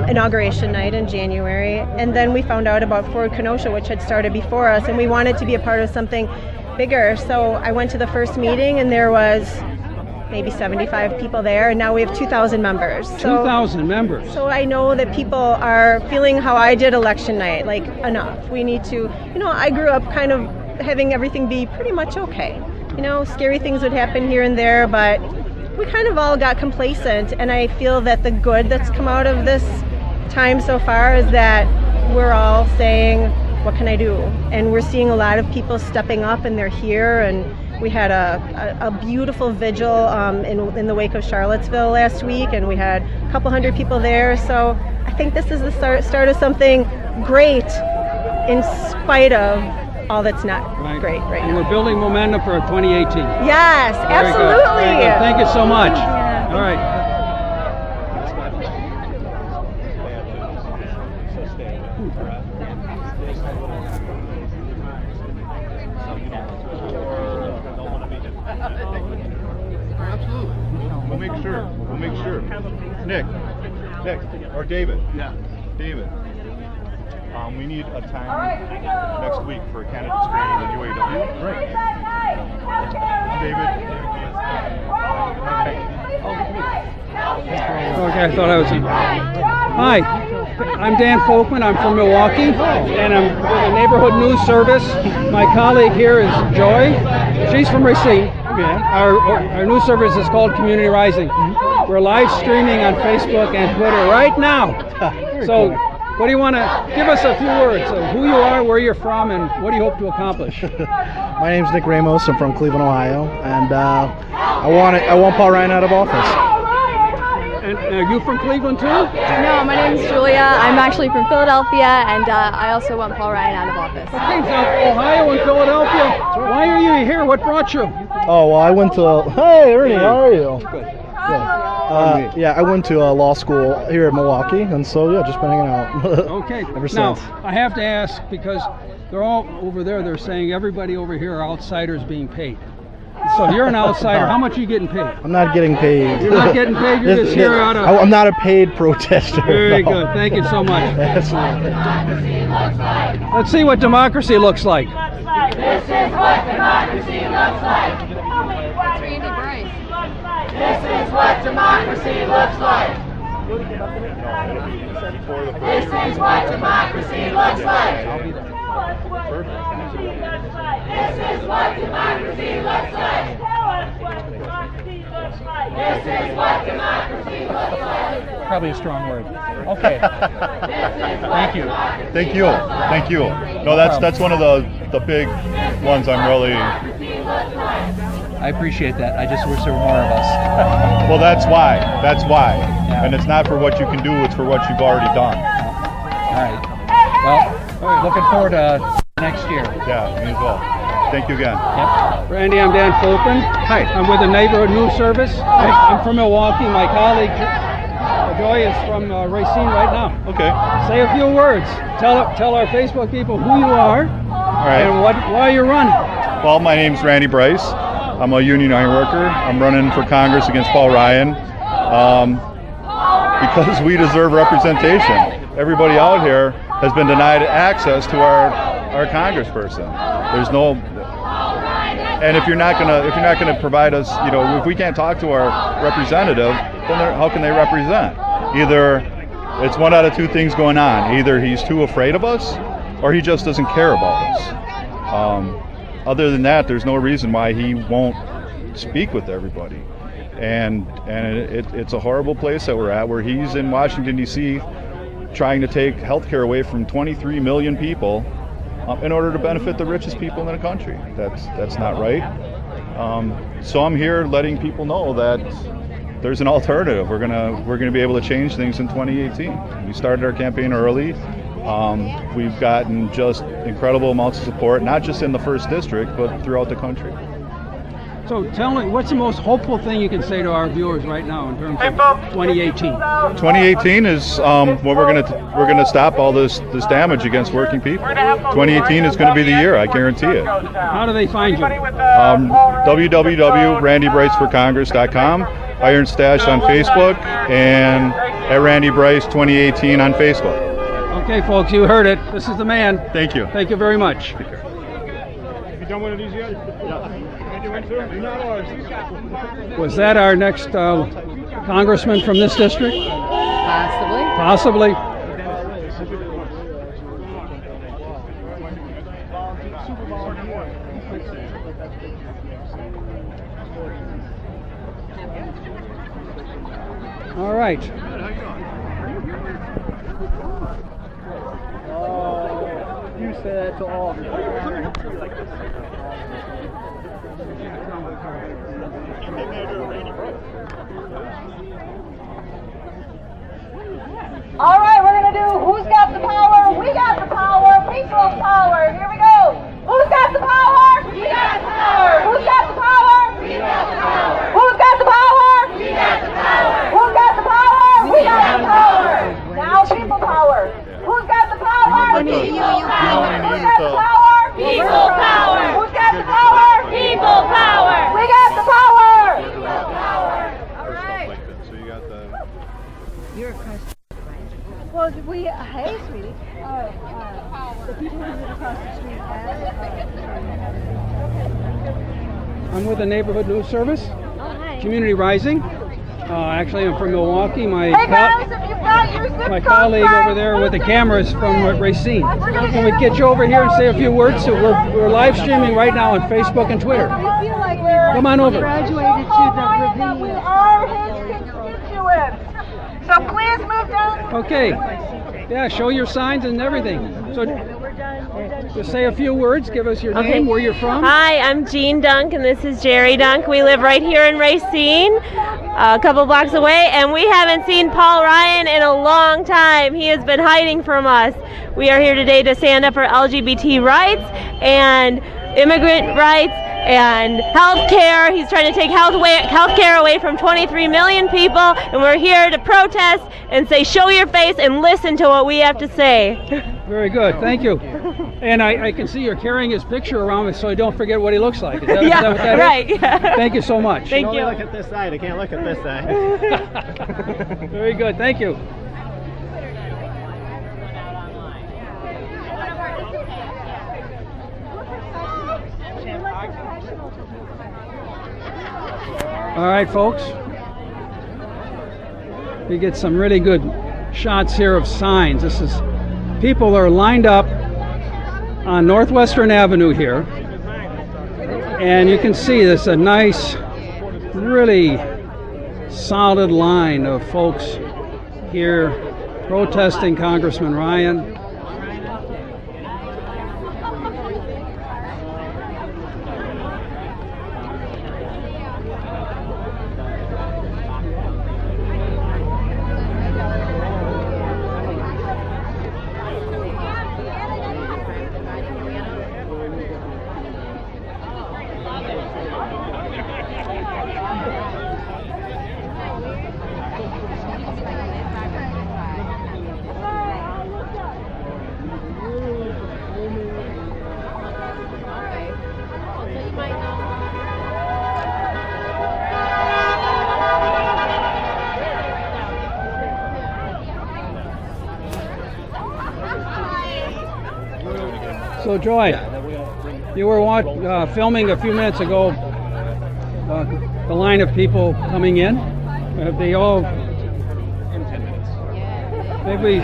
inauguration night in January, and then we found out about Ford Kenosha, which had started before us, and we wanted to be a part of something bigger. So I went to the first meeting, and there was maybe 75 people there, and now we have 2,000 members. 2,000 members. So I know that people are feeling how I did election night, like enough. We need to, I grew up kind of having everything be pretty much okay. Scary things would happen here and there, but we kind of all got complacent, and I feel that the good that's come out of this time so far is that we're all saying, what can I do? And we're seeing a lot of people stepping up, and they're here, and we had a beautiful vigil in the wake of Charlottesville last week, and we had a couple hundred people there. So I think this is the start of something great in spite of all that's not great right now. We're building momentum for 2018. Yes, Very absolutely. Good. Very good. Thank you so much. All right. Absolutely. We'll make sure. Nick, or David. Yeah. David. We need a time next week for a candidate screening in UAW. Great. David. Okay, I thought I was in. Hi, I'm Dan Folkman. I'm from Milwaukee, and I'm with a neighborhood news service. My colleague here is Joy. She's from Racine. Our news service is called Community Rising. We're live streaming on Facebook and Twitter right now. So, what do you want to give us a few words of who you are, where you're from, and what do you hope to accomplish? My name's Nick Ramos. I'm from Cleveland, Ohio, and I want Paul Ryan out of office. And are you from Cleveland too? No, my name is Julia. I'm actually from Philadelphia, and I also want Paul Ryan out of office. Okay, so Ohio and Philadelphia. Why are you here? What brought you? Oh, well, I went to. Hey, Ernie, how are you? Good. I went to law school here at Milwaukee, and so just been hanging out. Okay. Ever since. Now, I have to ask, because they're all over there, they're saying everybody over here are outsiders being paid. So you're an outsider. How much are you getting paid? I'm not getting paid. You're not getting paid? You're just here out of... I'm not a paid protester. Very no. good. Thank you so much. Let's see what democracy looks like. This is what democracy looks like. This is what democracy looks like. This is what democracy looks like. This is what democracy looks like. This is what democracy looks like. Probably a strong word. Okay. Thank you. Thank you. No, that's one of the big ones I'm really I appreciate that. I just wish there were more of us. Well, that's why. Yeah. And it's not for what you can do, it's for what you've already done. All right. Well, looking forward to next year. Yeah, me as well. Thank you again. Yep. Randy, I'm Dan Fulton. Hi. I'm with the Neighborhood News Service. I'm from Milwaukee. My colleague Joy is from Racine right now. Okay. Say a few words. Tell our Facebook people who you are. All right. And why you're running. Well, my name's Randy Bryce. I'm a union iron worker. I'm running for Congress against Paul Ryan because we deserve representation. Everybody out here has been denied access to our congressperson. There's no, and if you're not gonna provide us, if we can't talk to our representative, then how can they represent? Either it's one out of two things going on. Either he's too afraid of us, or he just doesn't care about us. Other than that, there's no reason why he won't speak with everybody. And it's a horrible place that we're at, where he's in Washington, D.C., trying to take health care away from 23 million people in order to benefit the richest people in the country. That's not right. So I'm here letting people know that there's an alternative. We're gonna be able to change things in 2018. We started our campaign early. We've gotten just incredible amounts of support, not just in the 1st District, but throughout the country. So tell me, what's the most hopeful thing you can say to our viewers right now in terms of 2018? 2018 is what we're gonna stop all this damage against working people. 2018 is going to be the year, I guarantee it. How do they find you? www.randybriceforcongress.com, Iron Stash on Facebook, and at Randy Bryce 2018 on Facebook. Okay, folks, you heard it. This is the man. Thank you. Thank you very much. Take care. Have you done one of these yet? Was that our next congressman from this district? Possibly. All right. You say that to all of them. All right, we're going to do Who's Got the Power? We got the power. People's power. Here we go. Who's got the power? We got the power. Who's got the power? We got the power. Who's got the power? We got the power. Who's got the power? We got the power. Now people power. Who's got the power? People power. Who's got the power? People power. Who's got the power? People power. We got the power. People power. All right. So you got the. You're a question. Well, hey, sweetie. The people who live across the street I'm with the Neighborhood News Service. Oh, hi. Community Rising. Actually, I'm from Milwaukee. Hey guys, if you've got your zip My code colleague card, over there with the cameras from Racine. gonna Can we get you over here and say a few words? So we're live streaming right now on Facebook and Twitter. I feel like we're Come on over. graduated to the Racine. We are his constituents. So please move down. Okay. Yeah, show your signs and everything. So just say a few words. Give us your name, where you're from. Hi, I'm Jean Dunk, and this is Jerry Dunk. We live right here in Racine, a couple blocks away, and we haven't seen Paul Ryan in a long time. He has been hiding from us. We are here today to stand up for LGBT rights and immigrant rights and health care. He's trying to take health care away from 23 million people, and we're here to protest and say, show your face and listen to what we have to say. Very good, thank you. And I can see you're carrying his picture around so I don't forget what he looks like. Is that, Yeah, is that what that right, is? yeah. Thank you so much. Thank you. Look at this side. I can't look at this side. Very good, thank you. All right, folks. We get some really good shots here of signs. This is people are lined up on Northwestern Avenue here, and you can see there's a nice, really solid line of folks here protesting Congressman Ryan. So Joy, you were filming a few minutes ago the line of people coming in. Have they all? Maybe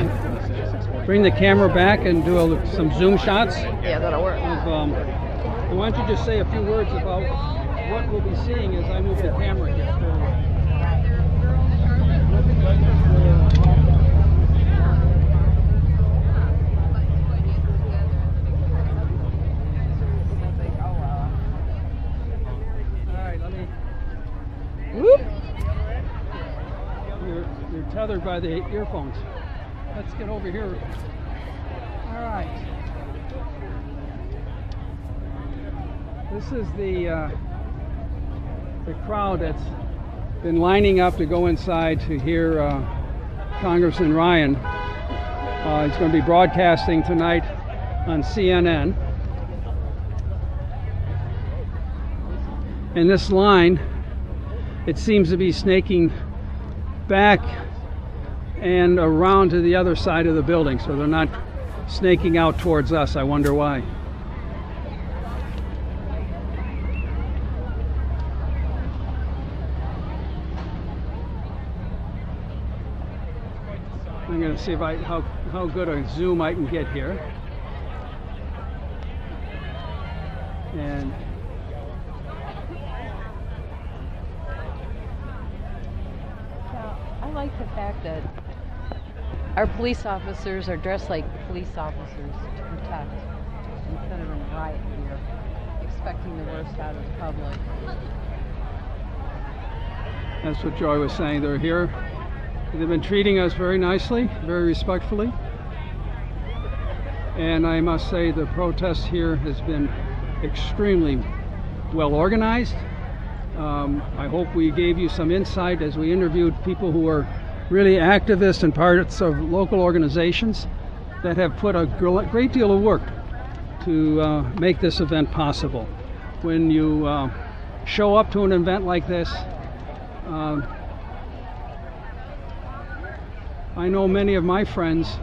bring the camera back and do some zoom shots. Yeah, that'll work. Why don't you just say a few words about what we'll be seeing as I move the camera here. Whoop. You're tethered by the earphones. Let's get over here. All right. This is the crowd that's been lining up to go inside to hear Congressman Ryan. He's going to be broadcasting tonight on CNN. And this line, it seems to be snaking back and around to the other side of the building, so they're not snaking out towards us. I wonder why. I'm going to see if how good a zoom I can get here. And I like the fact that our police officers are dressed like police officers to protect instead of in riot gear, expecting the worst out of the public. That's what Joy was saying. They're here. They've been treating us very nicely, very respectfully. And I must say the protest here has been extremely well organized. I hope we gave you some insight as we interviewed people who are really activists and parts of local organizations that have put a great deal of work to make this event possible. When you show up to an event like this, I know many of my friends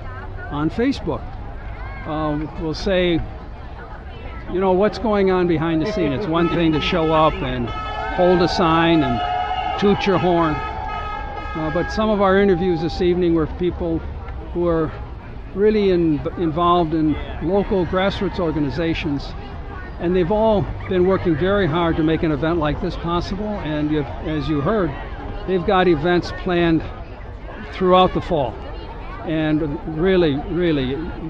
on Facebook will say, you know, what's going on behind the scene? It's one thing to show up and hold a sign and toot your horn. But some of our interviews this evening were people who are really involved in local grassroots organizations, and they've all been working very hard to make an event like this possible. And as you heard, they've got events planned throughout the fall and really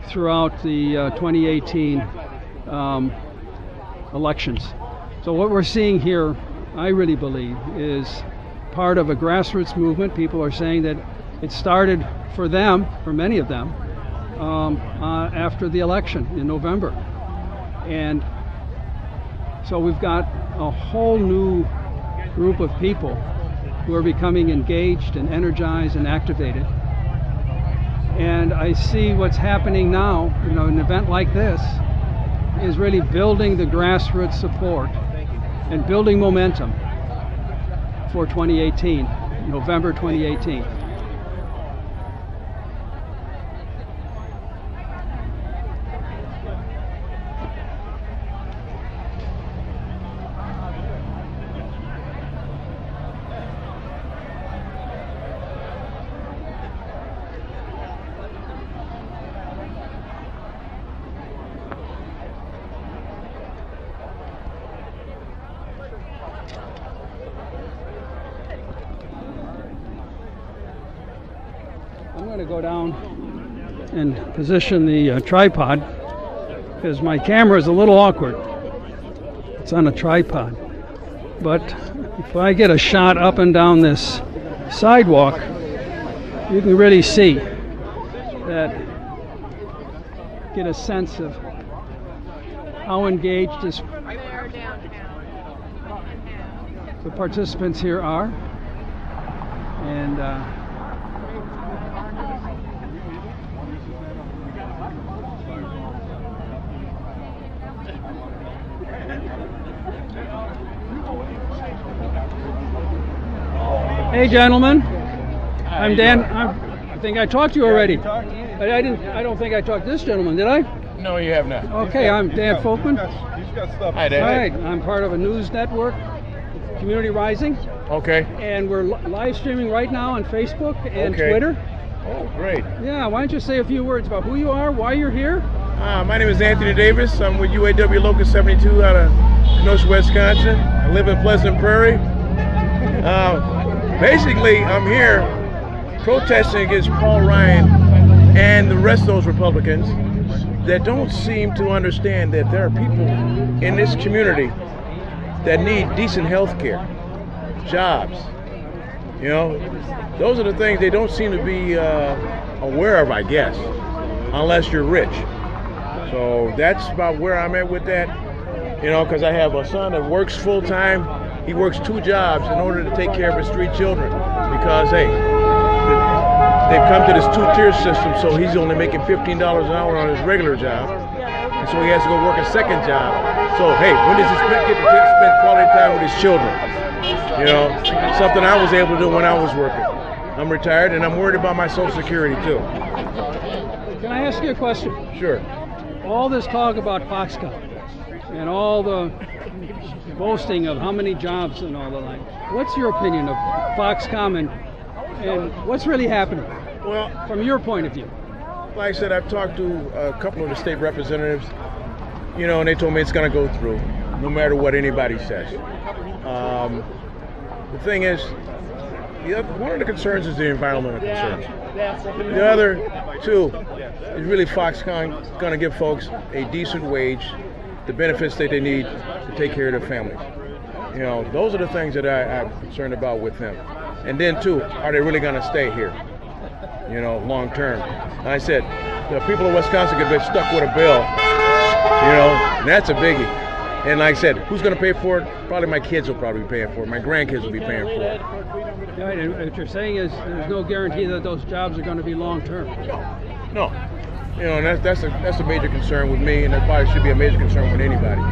throughout the 2018 elections. So what we're seeing here, I really believe, is part of a grassroots movement. People are saying that it started for them, for many of them, after the election in November. And so we've got a whole new group of people who are becoming engaged and energized and activated. And I see what's happening now, you know, an event like this is really building the grassroots support and building momentum for 2018, November 2018. I'm going to go down and position the tripod because my camera is a little awkward. It's on a tripod. But if I get a shot up and down this sidewalk, you can really see that, get a sense of how engaged the participants here are. And hey, gentlemen. I'm Dan. I think I talked to you already. I don't think I talked to this gentleman, did I? No, you have not. Okay, I'm Dan Folkman. He's got stuff. Hi, Dan. All right, I'm part of a news network, Community Rising. Okay. And we're live streaming right now on Facebook and Okay. Twitter. Oh, great. Yeah, why don't you say a few words about who you are, why you're here? My name is Anthony Davis. I'm with UAW Local 72 out of Kenosha, Wisconsin. I live in Pleasant Prairie. Basically, I'm here protesting against Paul Ryan and the rest of those Republicans that don't seem to understand that there are people in this community that need decent health care, jobs. You know, those are the things they don't seem to be aware of, I guess, unless you're rich. So that's about where I'm at with that, you know, because I have a son that works full time. He works 2 jobs in order to take care of his 3 children because, hey, they've come to this 2-tier system, so he's only making $15 an hour on his regular job. And so he has to go work a second job. So, hey, when does he get to spend quality time with his children? You know, something I was able to do when I was working. I'm retired and I'm worried about my Social Security too. Can I ask you a question? Sure. All this talk about Foxconn and all the boasting of how many jobs and all the like, what's your opinion of Foxconn and what's really happening? Well, from your point of view. Like I said, I've talked to a couple of the state representatives, you know, and they told me it's going to go through no matter what anybody says. The thing is, one of the concerns is the environmental concerns. The other 2 is really Foxconn going to give folks a decent wage, the benefits that they need to take care of their families. You know, those are the things that I'm concerned about with them. And then 2, are they really going to stay here? You know, long term. And I said, the people of Wisconsin could be stuck with a bill, you know, and that's a biggie. And like I said, who's going to pay for it? Probably my kids will probably be paying for it. My grandkids will be paying for it. Right, and what you're saying is there's no guarantee that those jobs are going to be long term. No. You know, and that's a major concern with me, and that probably should be a major concern with anybody, you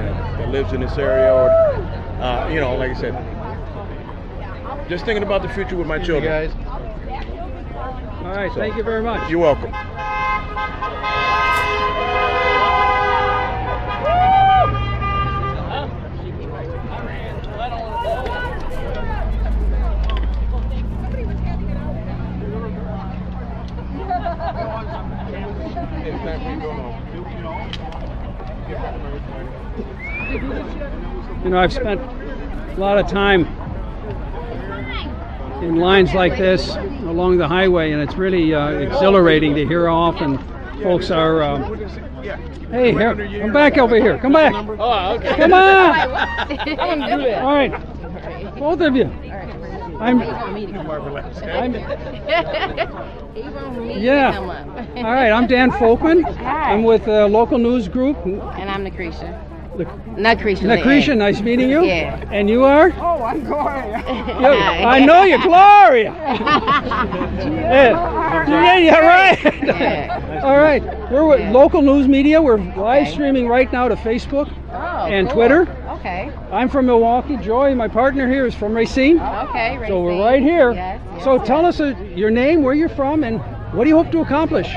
know, that lives in this area or, you know, like I said, just thinking about the future with my children. Guys. All right, thank you very much. You're welcome. You know, I've spent a lot of time in lines like this along the highway, and it's really exhilarating to hear how often folks are. Hey, here, come back over here. Come back. Oh, okay. Come on. I want to do that. All right, both of you. Yeah. All right, I'm Dan Folkman. I'm with a local news group. And I'm Lucretia. Lucretia, nice meeting you. Yeah. And you are? Oh, I'm Gloria. I know you, Gloria. Yeah, right. All right. We're with local news media. We're live streaming right now to Facebook and cool. Twitter. Okay. I'm from Milwaukee. Joy, my partner here, is from Racine. Okay, Racine. So we're right here. Yes, so tell us your name, where you're from, and what do you hope to accomplish?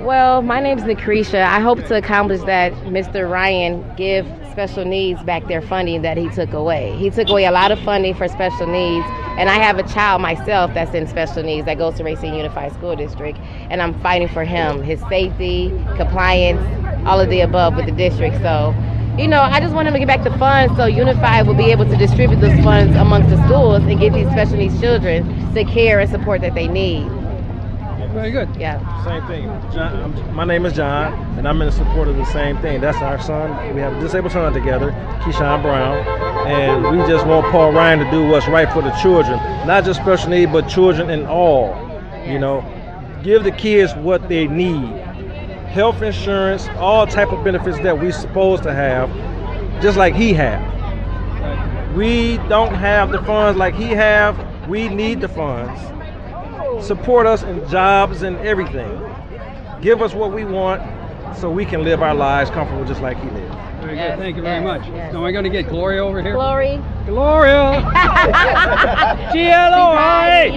Well, my name's Lucretia. I hope to accomplish that Mr. Ryan give special needs back their funding that he took away. He took away a lot of funding for special needs, and I have a child myself that's in special needs that goes to Racine Unified School District, and I'm fighting for him, his safety, compliance, all of the above with the district. So, you know, I just want him to get back the funds so Unified will be able to distribute those funds amongst the schools and give these special needs children the care and support that they need. Very good. Yeah. Same thing. My name is John, and I'm in support of the same thing. That's our son. We have a disabled son together, Keyshawn Brown, and we just want Paul Ryan to do what's right for the children, not just special needs, but children in all. You know, give the kids what they need: health insurance, all type of benefits that we're supposed to have, just like he have. We don't have the funds like he have. We need the funds. Support us in jobs and everything. Give us what we want so we can live our lives comfortable just like he lives. Very good. Thank you very much. Now we're going to get Gloria over here. Glory. Gloria. G-L-O-R-A.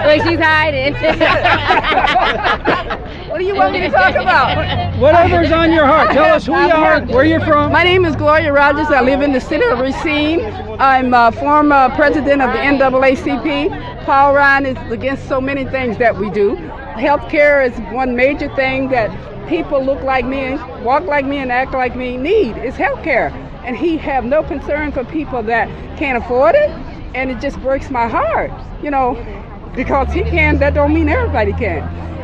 Wait, she's hiding. What do you you want me to talk about? Whatever's on your heart. Tell us who you are, where you're from. My name is Gloria Rogers. I live in the city of Racine. I'm a former president of the NAACP. Paul Ryan is against so many things that we do. Healthcare is one major thing that people look like me, walk like me, and act like me need is healthcare. And he have no concern for people that can't afford it. And it just breaks my heart, you know, because he can, that don't mean everybody can.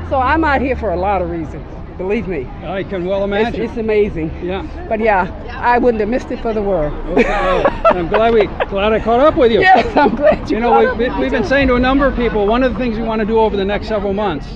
So I'm out here for a lot of reasons, believe me. I can well imagine. It's amazing. Yeah. But yeah, I wouldn't have missed it for the world. Okay. I'm glad I caught up with you. Yes, I'm glad you know, we've been saying to a number of people, one of the things we want to do over the next several months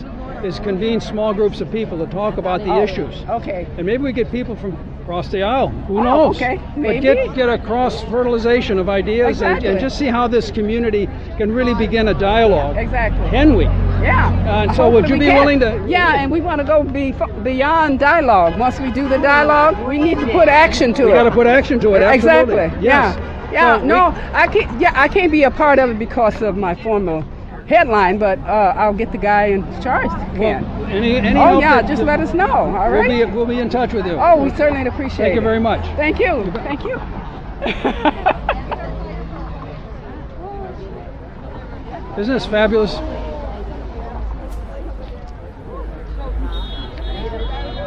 is convene small groups of people to talk about the issues. Okay. And maybe we get people from across the aisle. Who knows? Okay. Maybe. But get a cross-fertilization of ideas exactly. and just see how this community can really begin a dialogue. Exactly. Can we? Yeah. And so would you be willing to? Yeah, and we want to go beyond dialogue. Once we do the dialogue, we need to put action to it. We got to put action to it. Absolutely. Exactly. Yes. Yeah. So I can't be a part of it because of my former headline, but I'll get the guy in charge. Any oh yeah, just let us know. All right. We'll be in touch with you. Oh, we certainly appreciate it. Thank you very much. Thank you. Thank you. Isn't this fabulous?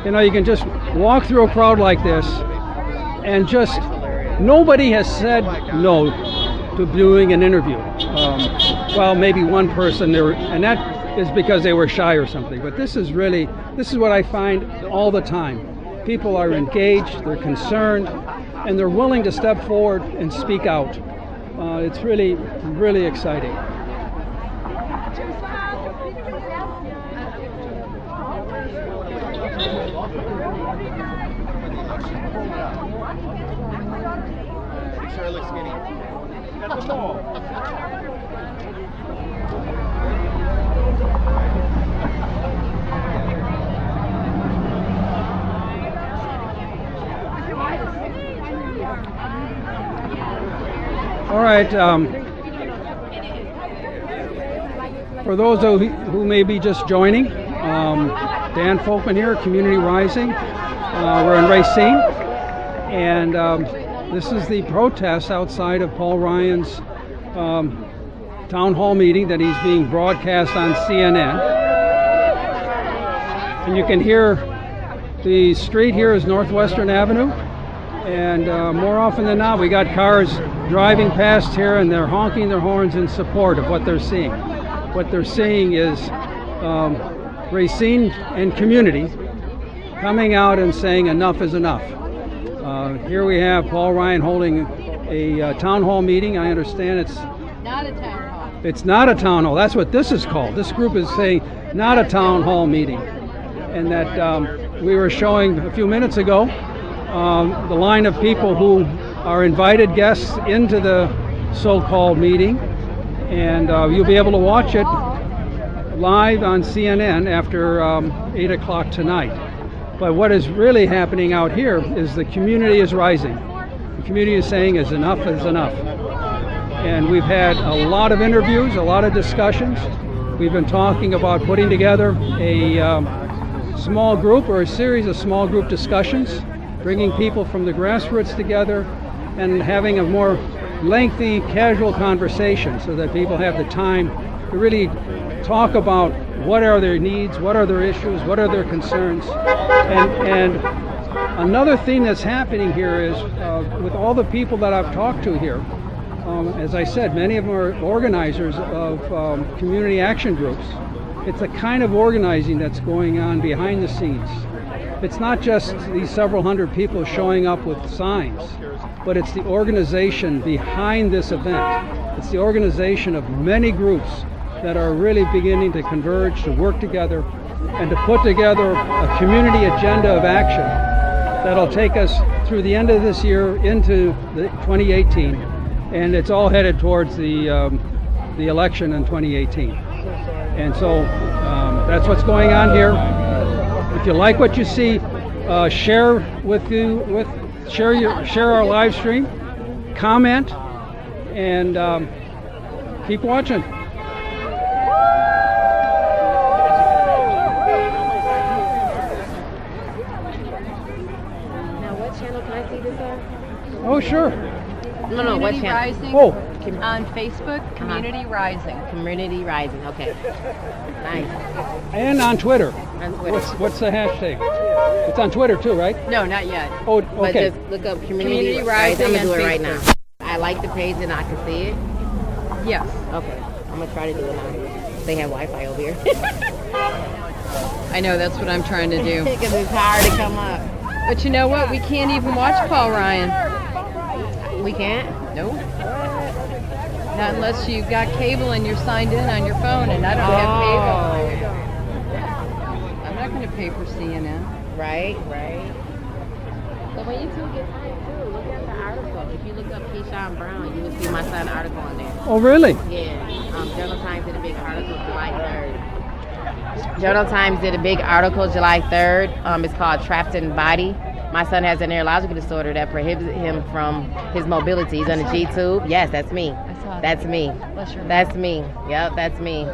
You know, you can just walk through a crowd like this and just nobody has said no to doing an interview. Well, maybe one person there, and that is because they were shy or something. But this is what I find all the time. People are engaged, they're concerned, and they're willing to step forward and speak out. It's really, really exciting. Charlie Skinny. At the mall. All right. For those who may be just joining, Dan Folkman here, Community Rising. We're in Racine, and this is the protest outside of Paul Ryan's town hall meeting that he's being broadcast on CNN. And you can hear the street here is Northwestern Avenue, and more often than not we got cars driving past here and they're honking their horns in support of what they're seeing. What they're seeing is Racine and community coming out and saying enough is enough. Here we have Paul Ryan holding a town hall meeting. I understand it's not a town hall. It's not a town hall. That's what this is called. This group is saying not a town hall meeting. And that we were showing a few minutes ago the line of people who are invited guests into the so-called meeting. And you'll be able to watch it live on CNN after 8 o'clock tonight. But what is really happening out here is the community is rising. The community is saying is enough is enough. And we've had a lot of interviews, a lot of discussions. We've been talking about putting together a small group or a series of small group discussions, bringing people from the grassroots together and having a more lengthy, casual conversation so that people have the time to really talk about what are their needs, what are their issues, what are their concerns. And another thing that's happening here is with all the people that I've talked to here, as I said, many of them are organizers of community action groups. It's a kind of organizing that's going on behind the scenes. It's not just these several hundred people showing up with signs, but it's the organization behind this event. It's the organization of many groups that are really beginning to converge, to work together, and to put together a community agenda of action that'll take us through the end of this year into 2018, and it's all headed towards the election in 2018. And so that's what's going on here. If you like what you see, share our live stream, comment, and keep watching. Oh, sure. No, what Community channel? Rising Oh. on Facebook, Community Rising. Community Rising, okay. Nice. And on Twitter. On Twitter. What's the hashtag? It's on Twitter too, right? No, not yet. Oh, But okay. just look up Community Rising. Rising I'm going to do on it right Facebook. now. I like the page and I can see it. Yes. Okay. I'm going to try to do it now. They have Wi-Fi over here. I know, that's what I'm trying to do. Because it's hard to come up. But you know what? We can't even watch Paul Ryan. We can't? Nope. Not unless you've got cable and you're signed in on your phone, and I don't have cable. I'm not going to pay for CNN. Right. So when you two get time too, look at the article. If you look up Keyshawn Brown, you will see my son's article on there. Oh, really? Yeah. Journal Times did a big article July 3rd. Journal Times did a big article July 3rd. It's called Trapped in Body. My son has a neurological disorder that prohibits him from his mobility. He's on the G-tube. Yes, that's me. That's me. That's me. Yep, that's me.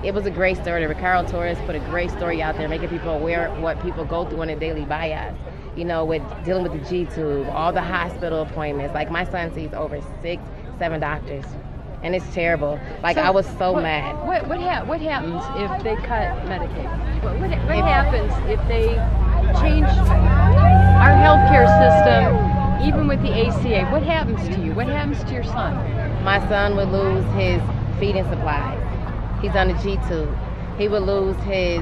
It was a great story. Ricardo Torres put a great story out there, making people aware of what people go through on a daily bias. You know, with dealing with the G-tube, all the hospital appointments. Like my son sees over 6-7 doctors, and it's terrible. Like I was so mad. What happens if they cut Medicaid? What happens if they change our healthcare system, even with the ACA? What happens to you? What happens to your son? My son would lose his feeding supplies. He's on the G-tube. He would lose his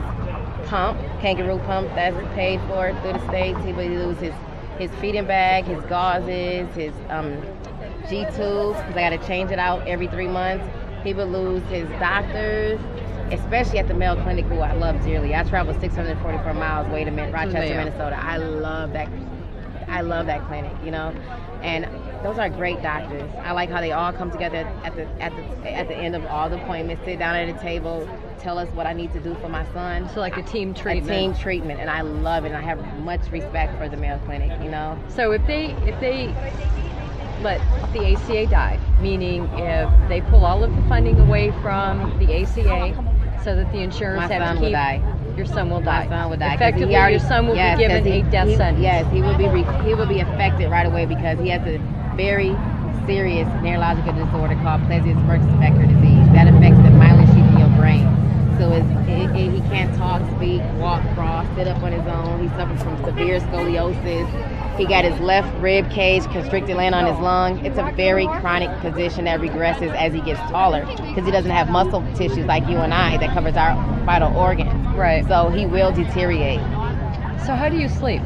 pump, kangaroo pump that's paid for through the states. He would lose his feeding bag, his gauzes, his G-tube, because I got to change it out every 3 months. He would lose his doctors, especially at the Mayo Clinic, who I love dearly. I traveled 644 miles away to Rochester, Minnesota. I love that clinic, you know, and those are great doctors. I like how they all come together at the end of all the appointments, sit down at a table, tell us what I need to do for my son. So like a team treatment. A team treatment, and I love it. And I have much respect for the Mayo Clinic, you know. So if they let the ACA die, meaning if they pull all of the funding away from the ACA, so that the insurers My have son to keep, will die. Your son will die. My son would die. Effectively, your son will be given a death sentence. Yes, he will be affected right away because he has a very serious neurological disorder called Plesiospector disease that affects the myelin sheath in your brain. So he can't talk, speak, walk, crawl, sit up on his own. He suffers from severe scoliosis. He got his left rib cage constricted land on his lung. It's a very chronic condition that regresses as he gets taller because he doesn't have muscle tissues like you and I that covers our vital organs. Right. So he will deteriorate. So how do you sleep?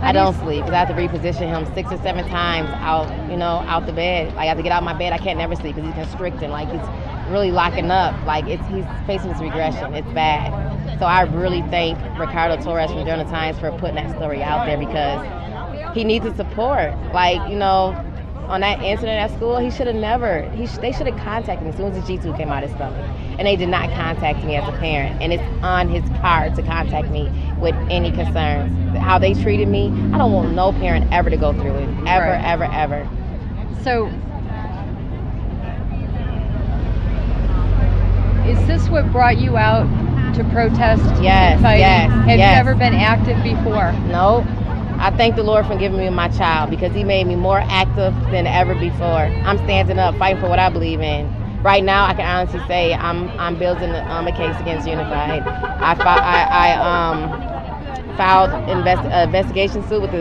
I don't sleep because I have to reposition him 6 or 7 times out the bed. Like I have to get out of my bed. I can't never sleep because he's constricting. Like he's really locking up. Like he's facing this regression. It's bad. So I really thank Ricardo Torres from Journal Times for putting that story out there because he needs the support. Like, you know, on that incident at school, they should have contacted me as soon as the G-tube came out of his stomach. And they did not contact me as a parent. And it's on his card to contact me with any concerns. How they treated me, I don't want no parent ever to go through it. Ever, ever, ever. So, is this what brought you out to protest and fighting? Have you ever been active before? No. I thank the Lord for giving me my child because he made me more active than ever before. I'm standing up, fighting for what I believe in. Right now, I can honestly say I'm building a case against Unified. I filed an investigation suit with the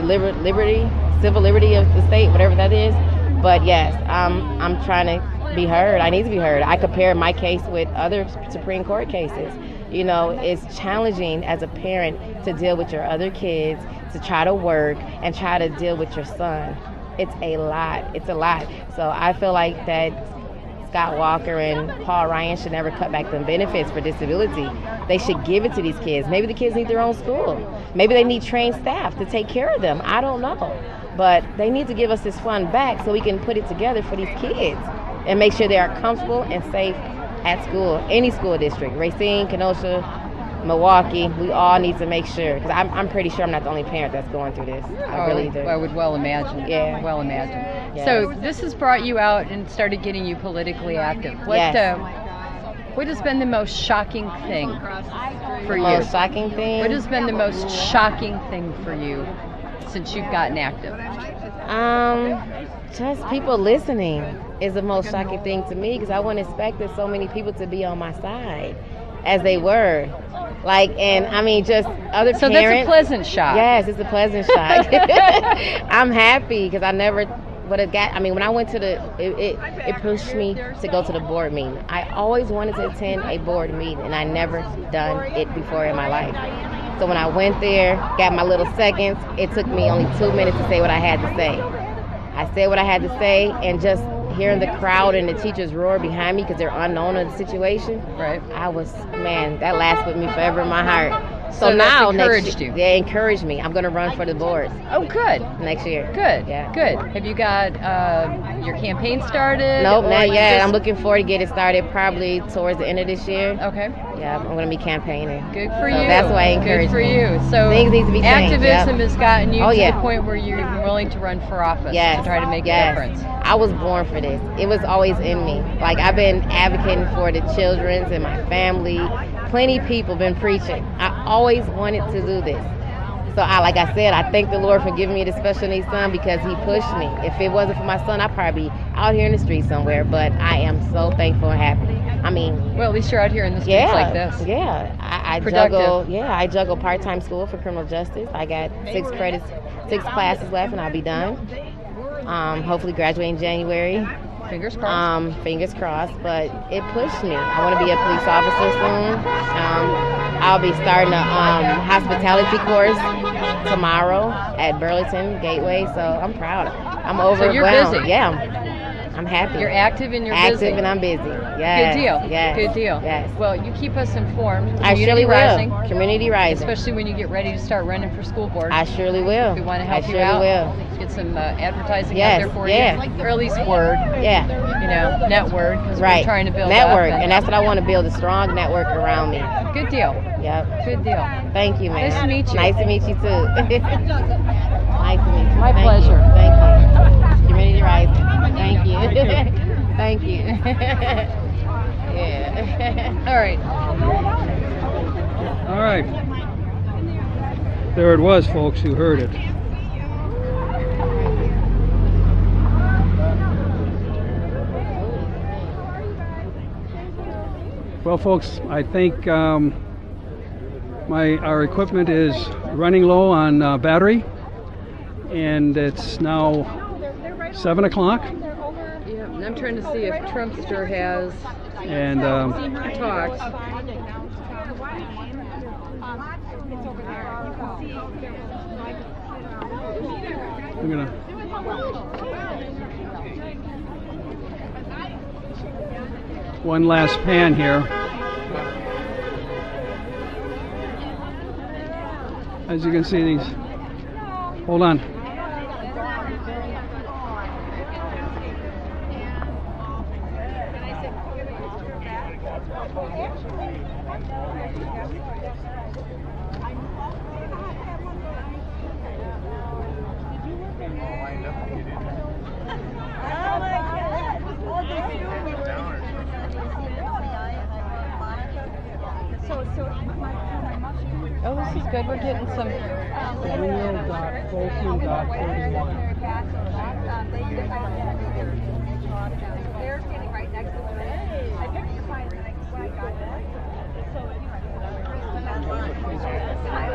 civil liberty of the state, whatever that is. But yes, I'm trying to be heard. I need to be heard. I compare my case with other Supreme Court cases. You know, it's challenging as a parent to deal with your other kids, to try to work and try to deal with your son. It's a lot. It's a lot. So I feel like that Scott Walker and Paul Ryan should never cut back the benefits for disability. They should give it to these kids. Maybe the kids need their own school. Maybe they need trained staff to take care of them. I don't know. But they need to give us this fund back so we can put it together for these kids and make sure they are comfortable and safe at school, any school district, Racine, Kenosha, Milwaukee. We all need to make sure, because I'm pretty sure I'm not the only parent that's going through this. I really do. I would well imagine. Yeah. Well imagine. Yes. So this has brought you out and started getting you politically active. What has been the most shocking thing for you? The most shocking thing? What has been the most shocking thing for you since you've gotten active? Just people listening is the most shocking thing to me, because I wouldn't expect so many people to be on my side as they were. Like, and I mean, just other So parents. that's a pleasant shock. Yes, it's a pleasant shock. I'm happy because I never would have got. I mean, when I went to it pushed me to go to the board meeting. I always wanted to attend a board meeting, and I never done it before in my life. So when I went there, got my little seconds, it took me only 2 minutes to say what I had to say. I said what I had to say, and just hearing the crowd and the teachers roar behind me because they're unknown of the situation. Right. That lasts with me forever in my heart. So now, that's encouraged you. They encouraged me. I'm going to run for the board. Oh, good. Next year. Good. Yeah. Good. Have you got your campaign started? Nope, or not yet. just- I'm looking forward to get it started probably towards the end of this year. Okay. Yeah, I'm going to be campaigning. Good for So you. that's why I encourage Good for me. you. So things need to be changed. activism has gotten you Oh, to yeah. the point where you're willing to run for office Yes. to try to make yes. a difference. I was born for this. It was always in me. Like, I've been advocating for the children's and my family. Plenty of people been preaching. I always wanted to do this. So like I said, I thank the Lord for giving me the special needs son, because he pushed me. If it wasn't for my son, I'd probably be out here in the street somewhere. But I am so thankful and happy. I mean, well, at least you're out here in the streets like this. Yeah, I Productive. juggle. Yeah, I juggle part-time school for criminal justice. I got 6 classes left, and I'll be done. Hopefully graduate in January. Fingers crossed. Fingers crossed, but it pushed me. I want to be a police officer soon. I'll be starting a hospitality course tomorrow at Burlington Gateway, so I'm proud. I'm overwhelmed. So you're busy. Yeah, I'm happy. You're active and you're active busy. and I'm busy. Yes. Good deal. Yes. Good deal. Yes. Well, you keep us informed. I surely Rising, will. Community Rising. especially when you get ready to start running for school board. I surely will. We want to help I you surely out. will. Get some advertising Yes, out there for yeah. you, or at least word. Yeah. You know, network, because Right. we're trying to build network, up and that's what I want to build, a strong network around me. Good deal. Yep. Good deal. Thank you, man. Nice to meet you. Nice to meet you too. Nice to meet you. My Thank pleasure. You. Thank you. Community Rising. Thank you. Thank you. Yeah. All right. All right. There it was, folks, who heard it. Well, folks, I think our equipment is running low on battery, and it's now 7 o'clock. Yeah, and I'm trying to see if Trumpster has And talked. I'm gonna. One last pan here. As you can see, these. Hold on. Oh, this is good. We're getting some. They're standing right next to it. I picked the sign when I got there. So anyway,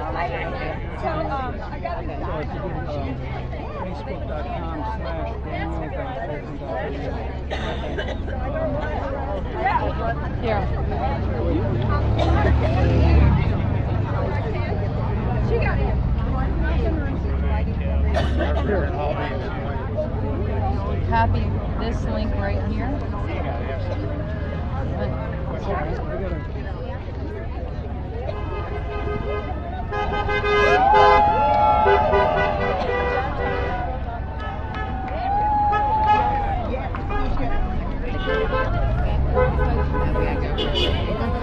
I got She got it. Copy this link right here.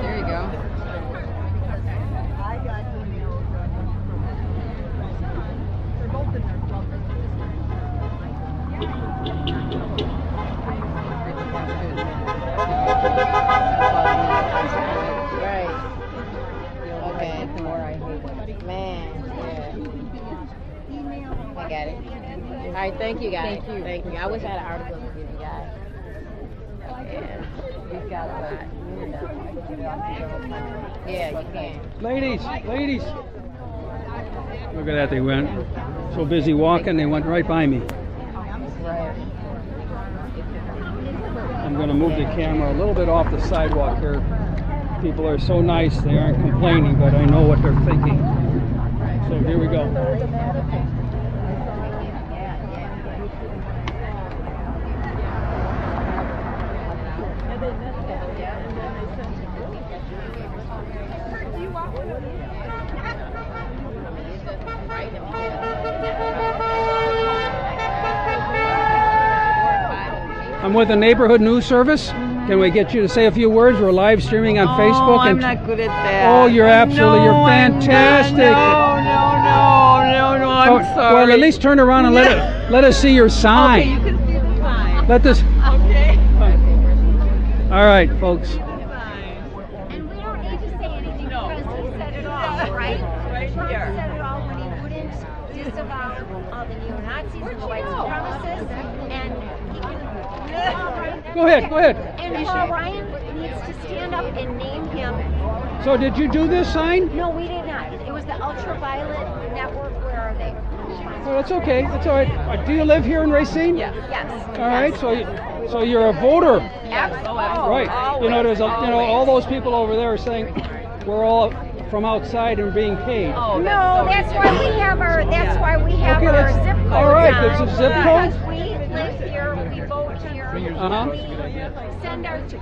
There you go. Right. Okay. Man. Yeah. I got it. All right, thank you guys. Thank you. I wish I had an article to give you guys. Yeah, we've got a lot. Yeah, you can. Ladies. Look at that, they went so busy walking, they went right by me. I'm going to move the camera a little bit off the sidewalk here. People are so nice, they aren't complaining, but I know what they're thinking. So here we go. I'm with the neighborhood news service. Can we get you to say a few words? We're live streaming on Facebook. I'm not good at that. Oh, you're absolutely, you're fantastic. No, I'm sorry. Well, at least turn around and let us see your sign. Okay, you can see the sign. Let this. Okay. All right, folks. And we don't need to say anything because he said it all, right? Trump said it all when he wouldn't disavow all the neo-Nazis and the white supremacists, and he can. Go ahead. And Paul Ryan needs to stand up and name him. So did you do this sign? No, we did not. It was the Ultraviolet Network. Where are they? Oh, that's okay. That's all right. Do you live here in Racine? Yes. All right. So you're a voter. Absolutely. Right. You know, there's all those people over there saying we're all from outside and being paid. No, that's why we have our. That's why we have our zip code. All right. There's a zip code. Because we live here, we vote here.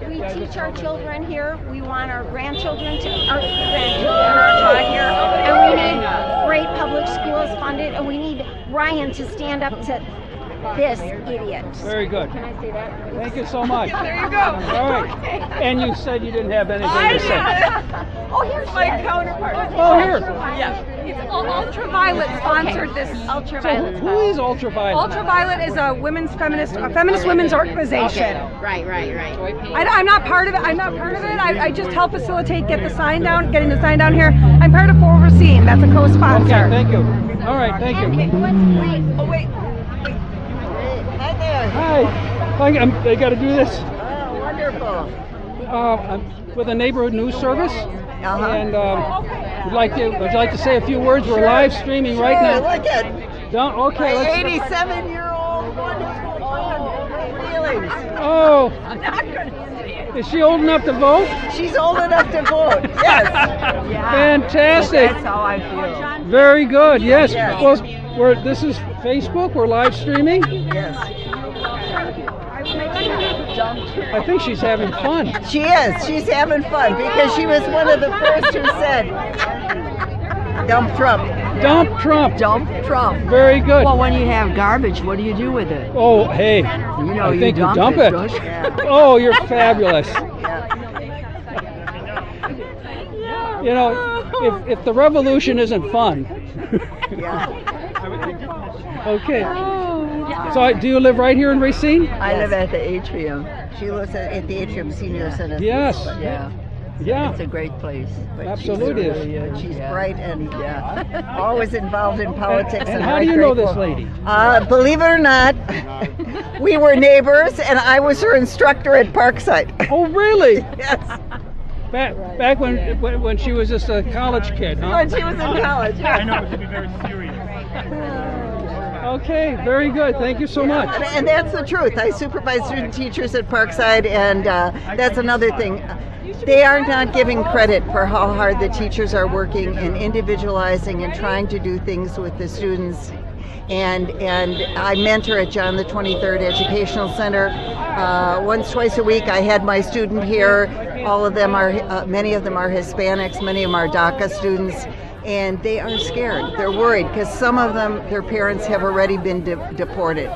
We teach our children here. We want our grandchildren to are taught here, and we need great public schools funded, and we need Ryan to stand up to this idiot. Very good. Can I say that? Thank you so much. There you go. All right. And you said you didn't have anything to say. Oh, here's my counterpart. Oh, here. Yeah. Ultraviolet sponsored this. Ultraviolet. So who is Ultraviolet? Ultraviolet is a feminist women's organization. Okay. Right. I'm not part of it. I just help facilitate getting the sign down here. I'm part of Forward Racine. That's a co-sponsor. Okay, thank you. All right, thank you. Oh wait. Hi there. Hi. I got to do this. Oh, wonderful. I'm with the neighborhood news service, and would you like to say a few words? We're live streaming right now. Look at. Okay. My 87-year-old wonderful feelings. Oh. I'm not going to see it. Is she old enough to vote? She's old enough to vote. Yes. Yeah. Fantastic. That's how I feel. Very good. Yes. Well, this is Facebook. We're live streaming. Yes. I think she's having fun. She is. She's having fun because she was one of the first who said, "Dump Trump." Dump Trump. Dump Trump. Very good. Well, when you have garbage, what do you do with it? Oh, hey. I think you dump it. Oh, you're fabulous. You know, if the revolution isn't fun. Okay. So, do you live right here in Racine? I live at the atrium. She lives at the atrium senior center. Yes. Yeah. It's a great place. But Absolutely. She's bright and always involved in politics. And how do you know this lady? Believe it or not, we were neighbors, and I was her instructor at Parkside. Oh, really? Yes. Back when she was just a college kid, huh? When she was in college. I know, it should be very serious. Okay, very good. Thank you so much. And that's the truth. I supervise student teachers at Parkside, and that's another thing. They are not giving credit for how hard the teachers are working and individualizing and trying to do things with the students. And I mentor at John the 23rd Educational Center. Twice a week I had my student here. All of them are, many of them are Hispanics, many of them are DACA students. And they are scared. They're worried because some of them, their parents have already been deported.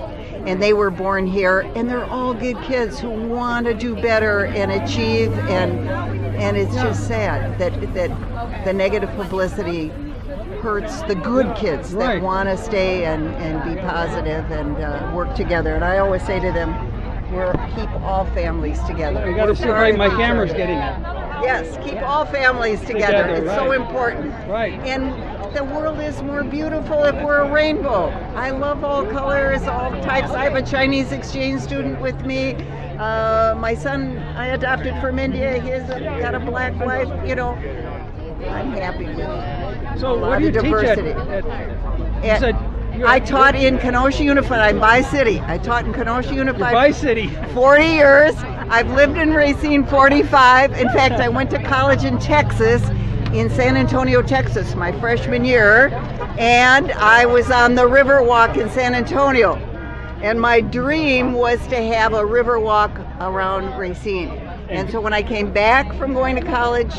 And they were born here, and they're all good kids who want to do better and achieve. And it's just sad that the negative publicity hurts the good kids that want to stay and be positive and work together. And I always say to them, keep all families together. You got to see if my camera's getting it. Yes, keep all families together. It's so right. important. Right. And the world is more beautiful if we're a rainbow. I love all colors, all types. I have a Chinese exchange student with me. My son I adopted from India. He's got a black wife. You know, I'm happy with it. So a lot what do you of diversity. You said I taught in Kenosha Unified. I'm Bi-City. I taught in Kenosha Unified. You're Bi-City. 40 years. I've lived in Racine 45. In fact, I went to college in Texas, in San Antonio, Texas, my freshman year, and I was on the Riverwalk in San Antonio. And my dream was to have a river walk around Racine. And so when I came back from going to college,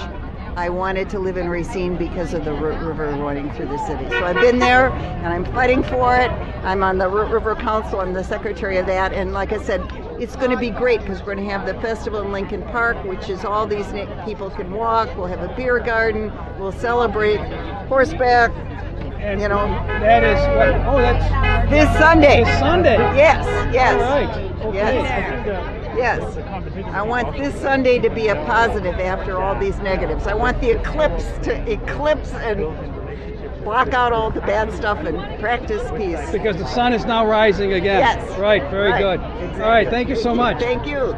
I wanted to live in Racine because of the river running through the city. So I've been there and I'm fighting for it. I'm on the River Council, I'm the secretary of that. And like I said, it's going to be great because we're going to have the festival in Lincoln Park, which is all these people can walk. We'll have a beer garden. We'll celebrate horseback. And you know, that is what? Oh, that's this Sunday. This Sunday. Yes, yes. All right. Okay. Yes. I want this Sunday to be a positive after all these negatives. I want the eclipse to eclipse and block out all the bad stuff and practice peace. Because the sun is now rising again. Yes. Right. Very Right. good. Exactly. All right. Thank you so much. Thank you.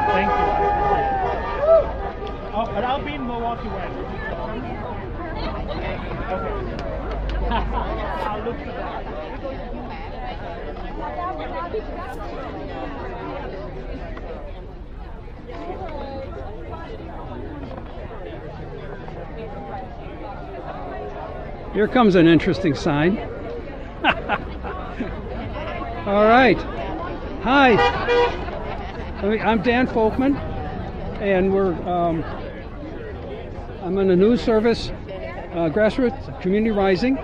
Thank you. But I'll be in Milwaukee Wednesday. Okay. I'll look for that. Here comes an interesting sign. All right. Hi. I'm Dan Folkman, and I'm on the news service, Grassroots Community Rising.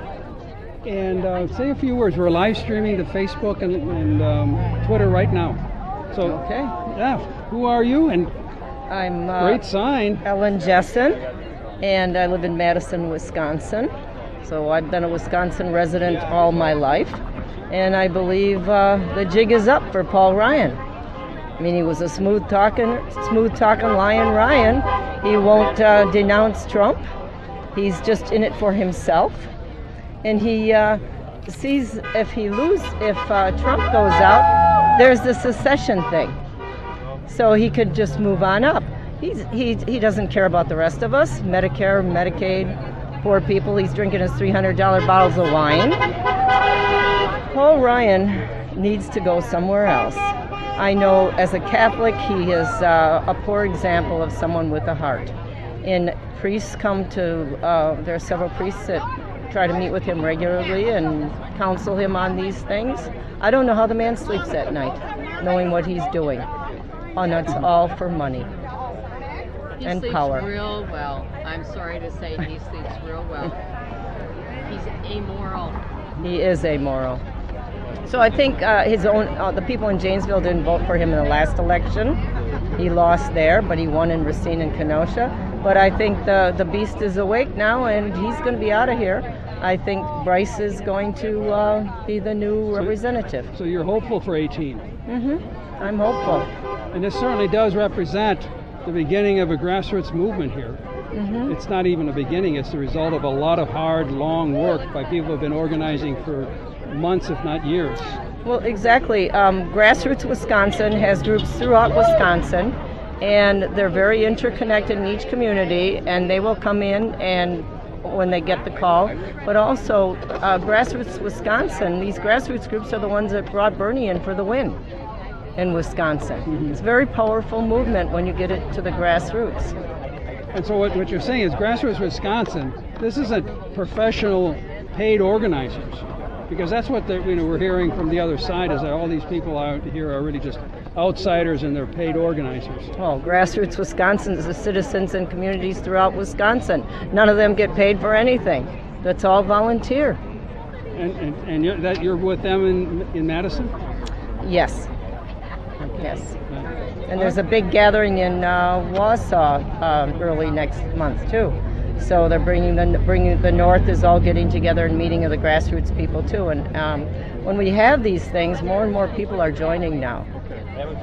And say a few words. We're live streaming to Facebook and Twitter right now. So, okay. Yeah. Who are you? And I'm great sign. Ellen Jessen, and I live in Madison, Wisconsin. So I've been a Wisconsin resident all my life, and I believe the jig is up for Paul Ryan. I mean, he was a smooth-talking Lion Ryan. He won't denounce Trump. He's just in it for himself, and he sees if Trump goes out, there's the secession thing. So he could just move on up. He doesn't care about the rest of us, Medicare, Medicaid, poor people. He's drinking his $300 bottles of wine. Paul Ryan needs to go somewhere else. I know as a Catholic he is a poor example of someone with a heart. And priests come to, there are several priests that try to meet with him regularly and counsel him on these things. I don't know how the man sleeps at night, knowing what he's doing. And it's all for money and power. He sleeps real well. I'm sorry to say he sleeps real well. He's amoral. He is amoral. So I think the people in Janesville didn't vote for him in the last election. He lost there, but he won in Racine and Kenosha. But I think the beast is awake now, and he's going to be out of here. I think Bryce is going to be the new representative. So you're hopeful for 18? Mm-hmm. I'm hopeful. And this certainly does represent the beginning of a grassroots movement here. Mm-hmm. It's not even a beginning, it's the result of a lot of hard, long work by people who have been organizing for months, if not years. Well, exactly. Grassroots Wisconsin has groups throughout Wisconsin, and they're very interconnected in each community, and they will come in and when they get the call. But also, Grassroots Wisconsin, these grassroots groups are the ones that brought Bernie in for the win in Wisconsin. Mm-hmm. It's a very powerful movement when you get it to the grassroots. And so what you're saying is Grassroots Wisconsin, this isn't professional paid organizers, because that's what we're hearing from the other side, is that all these people out here are really just outsiders and they're paid organizers. Well, Grassroots Wisconsin is the citizens and communities throughout Wisconsin. None of them get paid for anything. That's all volunteer. And you're with them in Madison? Yes. Yes. And there's a big gathering in Wausau early next month too. So they're bringing the North is all getting together and meeting of the grassroots people too. And when we have these things, more and more people are joining now.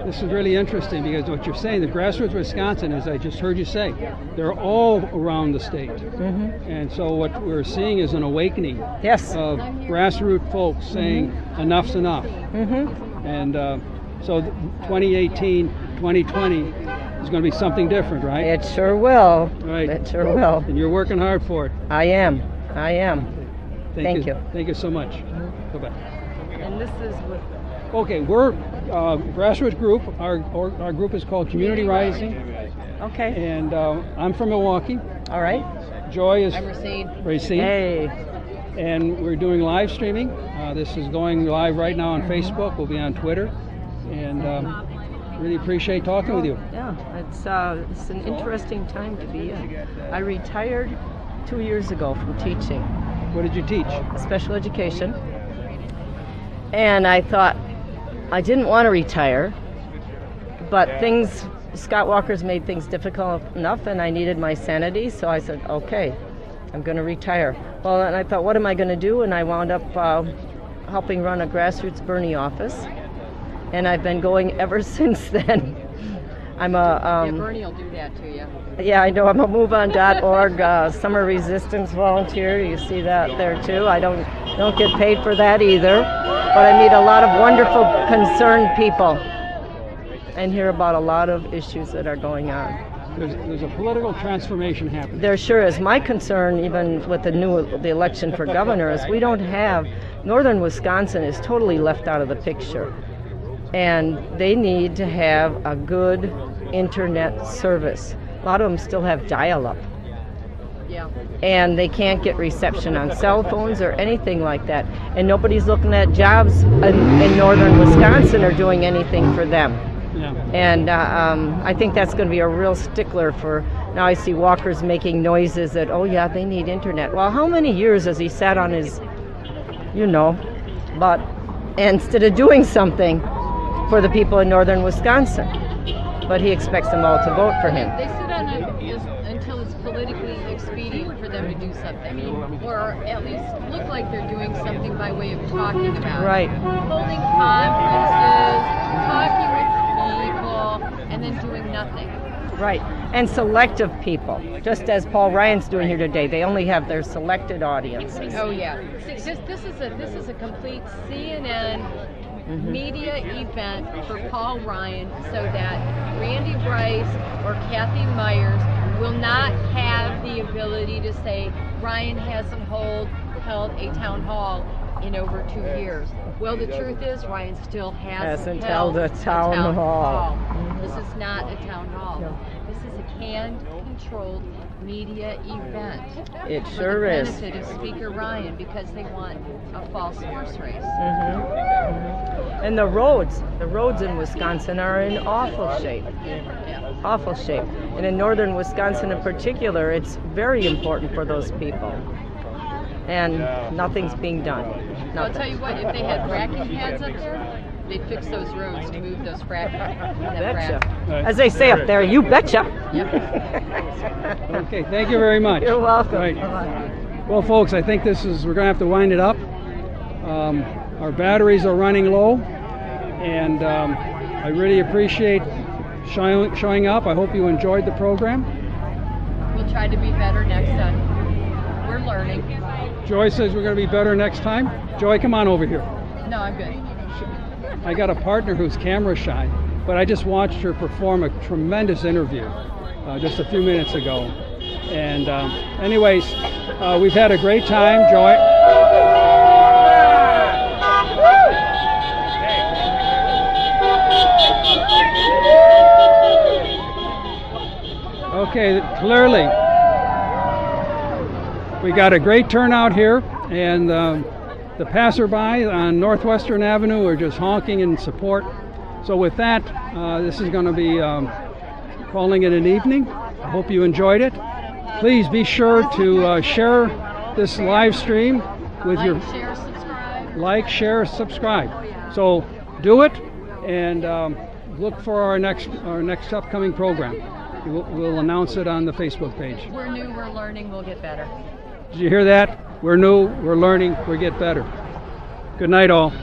This is really interesting because what you're saying, the grassroots Wisconsin, as I just heard you say, they're all around the state. And so what we're seeing is an awakening of grassroots folks saying enough's enough. And so 2018, 2020 is going to be something different, right? It sure will. Right. It sure will. And you're working hard for it. I am. Thank you. Thank you so much. Bye-bye. And this is with... Okay, we're a grassroots group. Our group is called Community Rising. Okay. And I'm from Milwaukee. All right. Joy is I'm Racine. Racine. Hey. And we're doing live streaming. This is going live right now on Facebook. We'll be on Twitter. And really appreciate talking with you. Yeah, it's an interesting time to be in. I retired 2 years ago from teaching. What did you teach? Special education. And I thought I didn't want to retire, but Scott Walker's made things difficult enough and I needed my sanity, so I said, okay, I'm going to retire. Well, and I thought, what am I going to do? And I wound up helping run a grassroots Bernie office, and I've been going ever since then. I'm a... Bernie will do that to you. Yeah, I know. I'm a MoveOn.org summer resistance volunteer. You see that there too. I don't get paid for that either, but I meet a lot of wonderful, concerned people and hear about a lot of issues that are going on. There's a political transformation happening. There sure is. My concern, even with the election for governor, is we don't have... Northern Wisconsin is totally left out of the picture, and they need to have a good internet service. A lot of them still have dial-up. Yeah. And they can't get reception on cell phones or anything like that. And nobody's looking at jobs in northern Wisconsin or doing anything for them. Yeah. And I think that's going to be a real stickler for... Now I see Walker's making noises that, oh yeah, they need internet. Well, how many years has he sat on his, but instead of doing something for the people in northern Wisconsin? But he expects them all to vote for him. They sit on it until it's politically expedient for them to do something, or at least look like they're doing something by way of talking about Right. it. Holding conferences, talking with people, and then doing nothing. Right, and selective people, just as Paul Ryan's doing here today. They only have their selected audiences. Oh yeah, this is a complete CNN media event for Paul Ryan, so that Randy Bryce or Kathy Myers will not have the ability to say Ryan hasn't held a town hall in over 2 years. Well, the truth is Ryan still hasn't held a town hall. This is not a town hall. No. This is a canned, controlled media event. It sure is. For the benefit of Speaker Ryan, because they want a false horse race. And the roads in Wisconsin are in awful shape. Awful shape. And in northern Wisconsin in particular, it's very important for those people. And nothing's being done. Nothing. I'll tell you what, if they had fracking pads up there, they'd fix those roads to move those fracking. Betcha. As they say up there, you betcha. Okay, thank you very much. You're welcome. Right. Well, folks, I think we're going to have to wind it up. Our batteries are running low, and I really appreciate showing up. I hope you enjoyed the program. We'll try to be better next time. We're learning. Joy says we're going to be better next time. Joy, come on over here. No, I'm good. I got a partner who's camera shy, but I just watched her perform a tremendous interview just a few minutes ago. And anyways, we've had a great time, Joy. Okay, clearly we got a great turnout here, and the passerby on Northwestern Avenue are just honking in support. So with that, this is going to be calling it an evening. I hope you enjoyed it. Please be sure to share this live stream with your... Share, subscribe. Like, share, subscribe. So do it, and look for our next upcoming program. We'll announce it on the Facebook page. We're new, we're learning, we'll get better. Did you hear that? We're new, we're learning, we get better. Good night, all.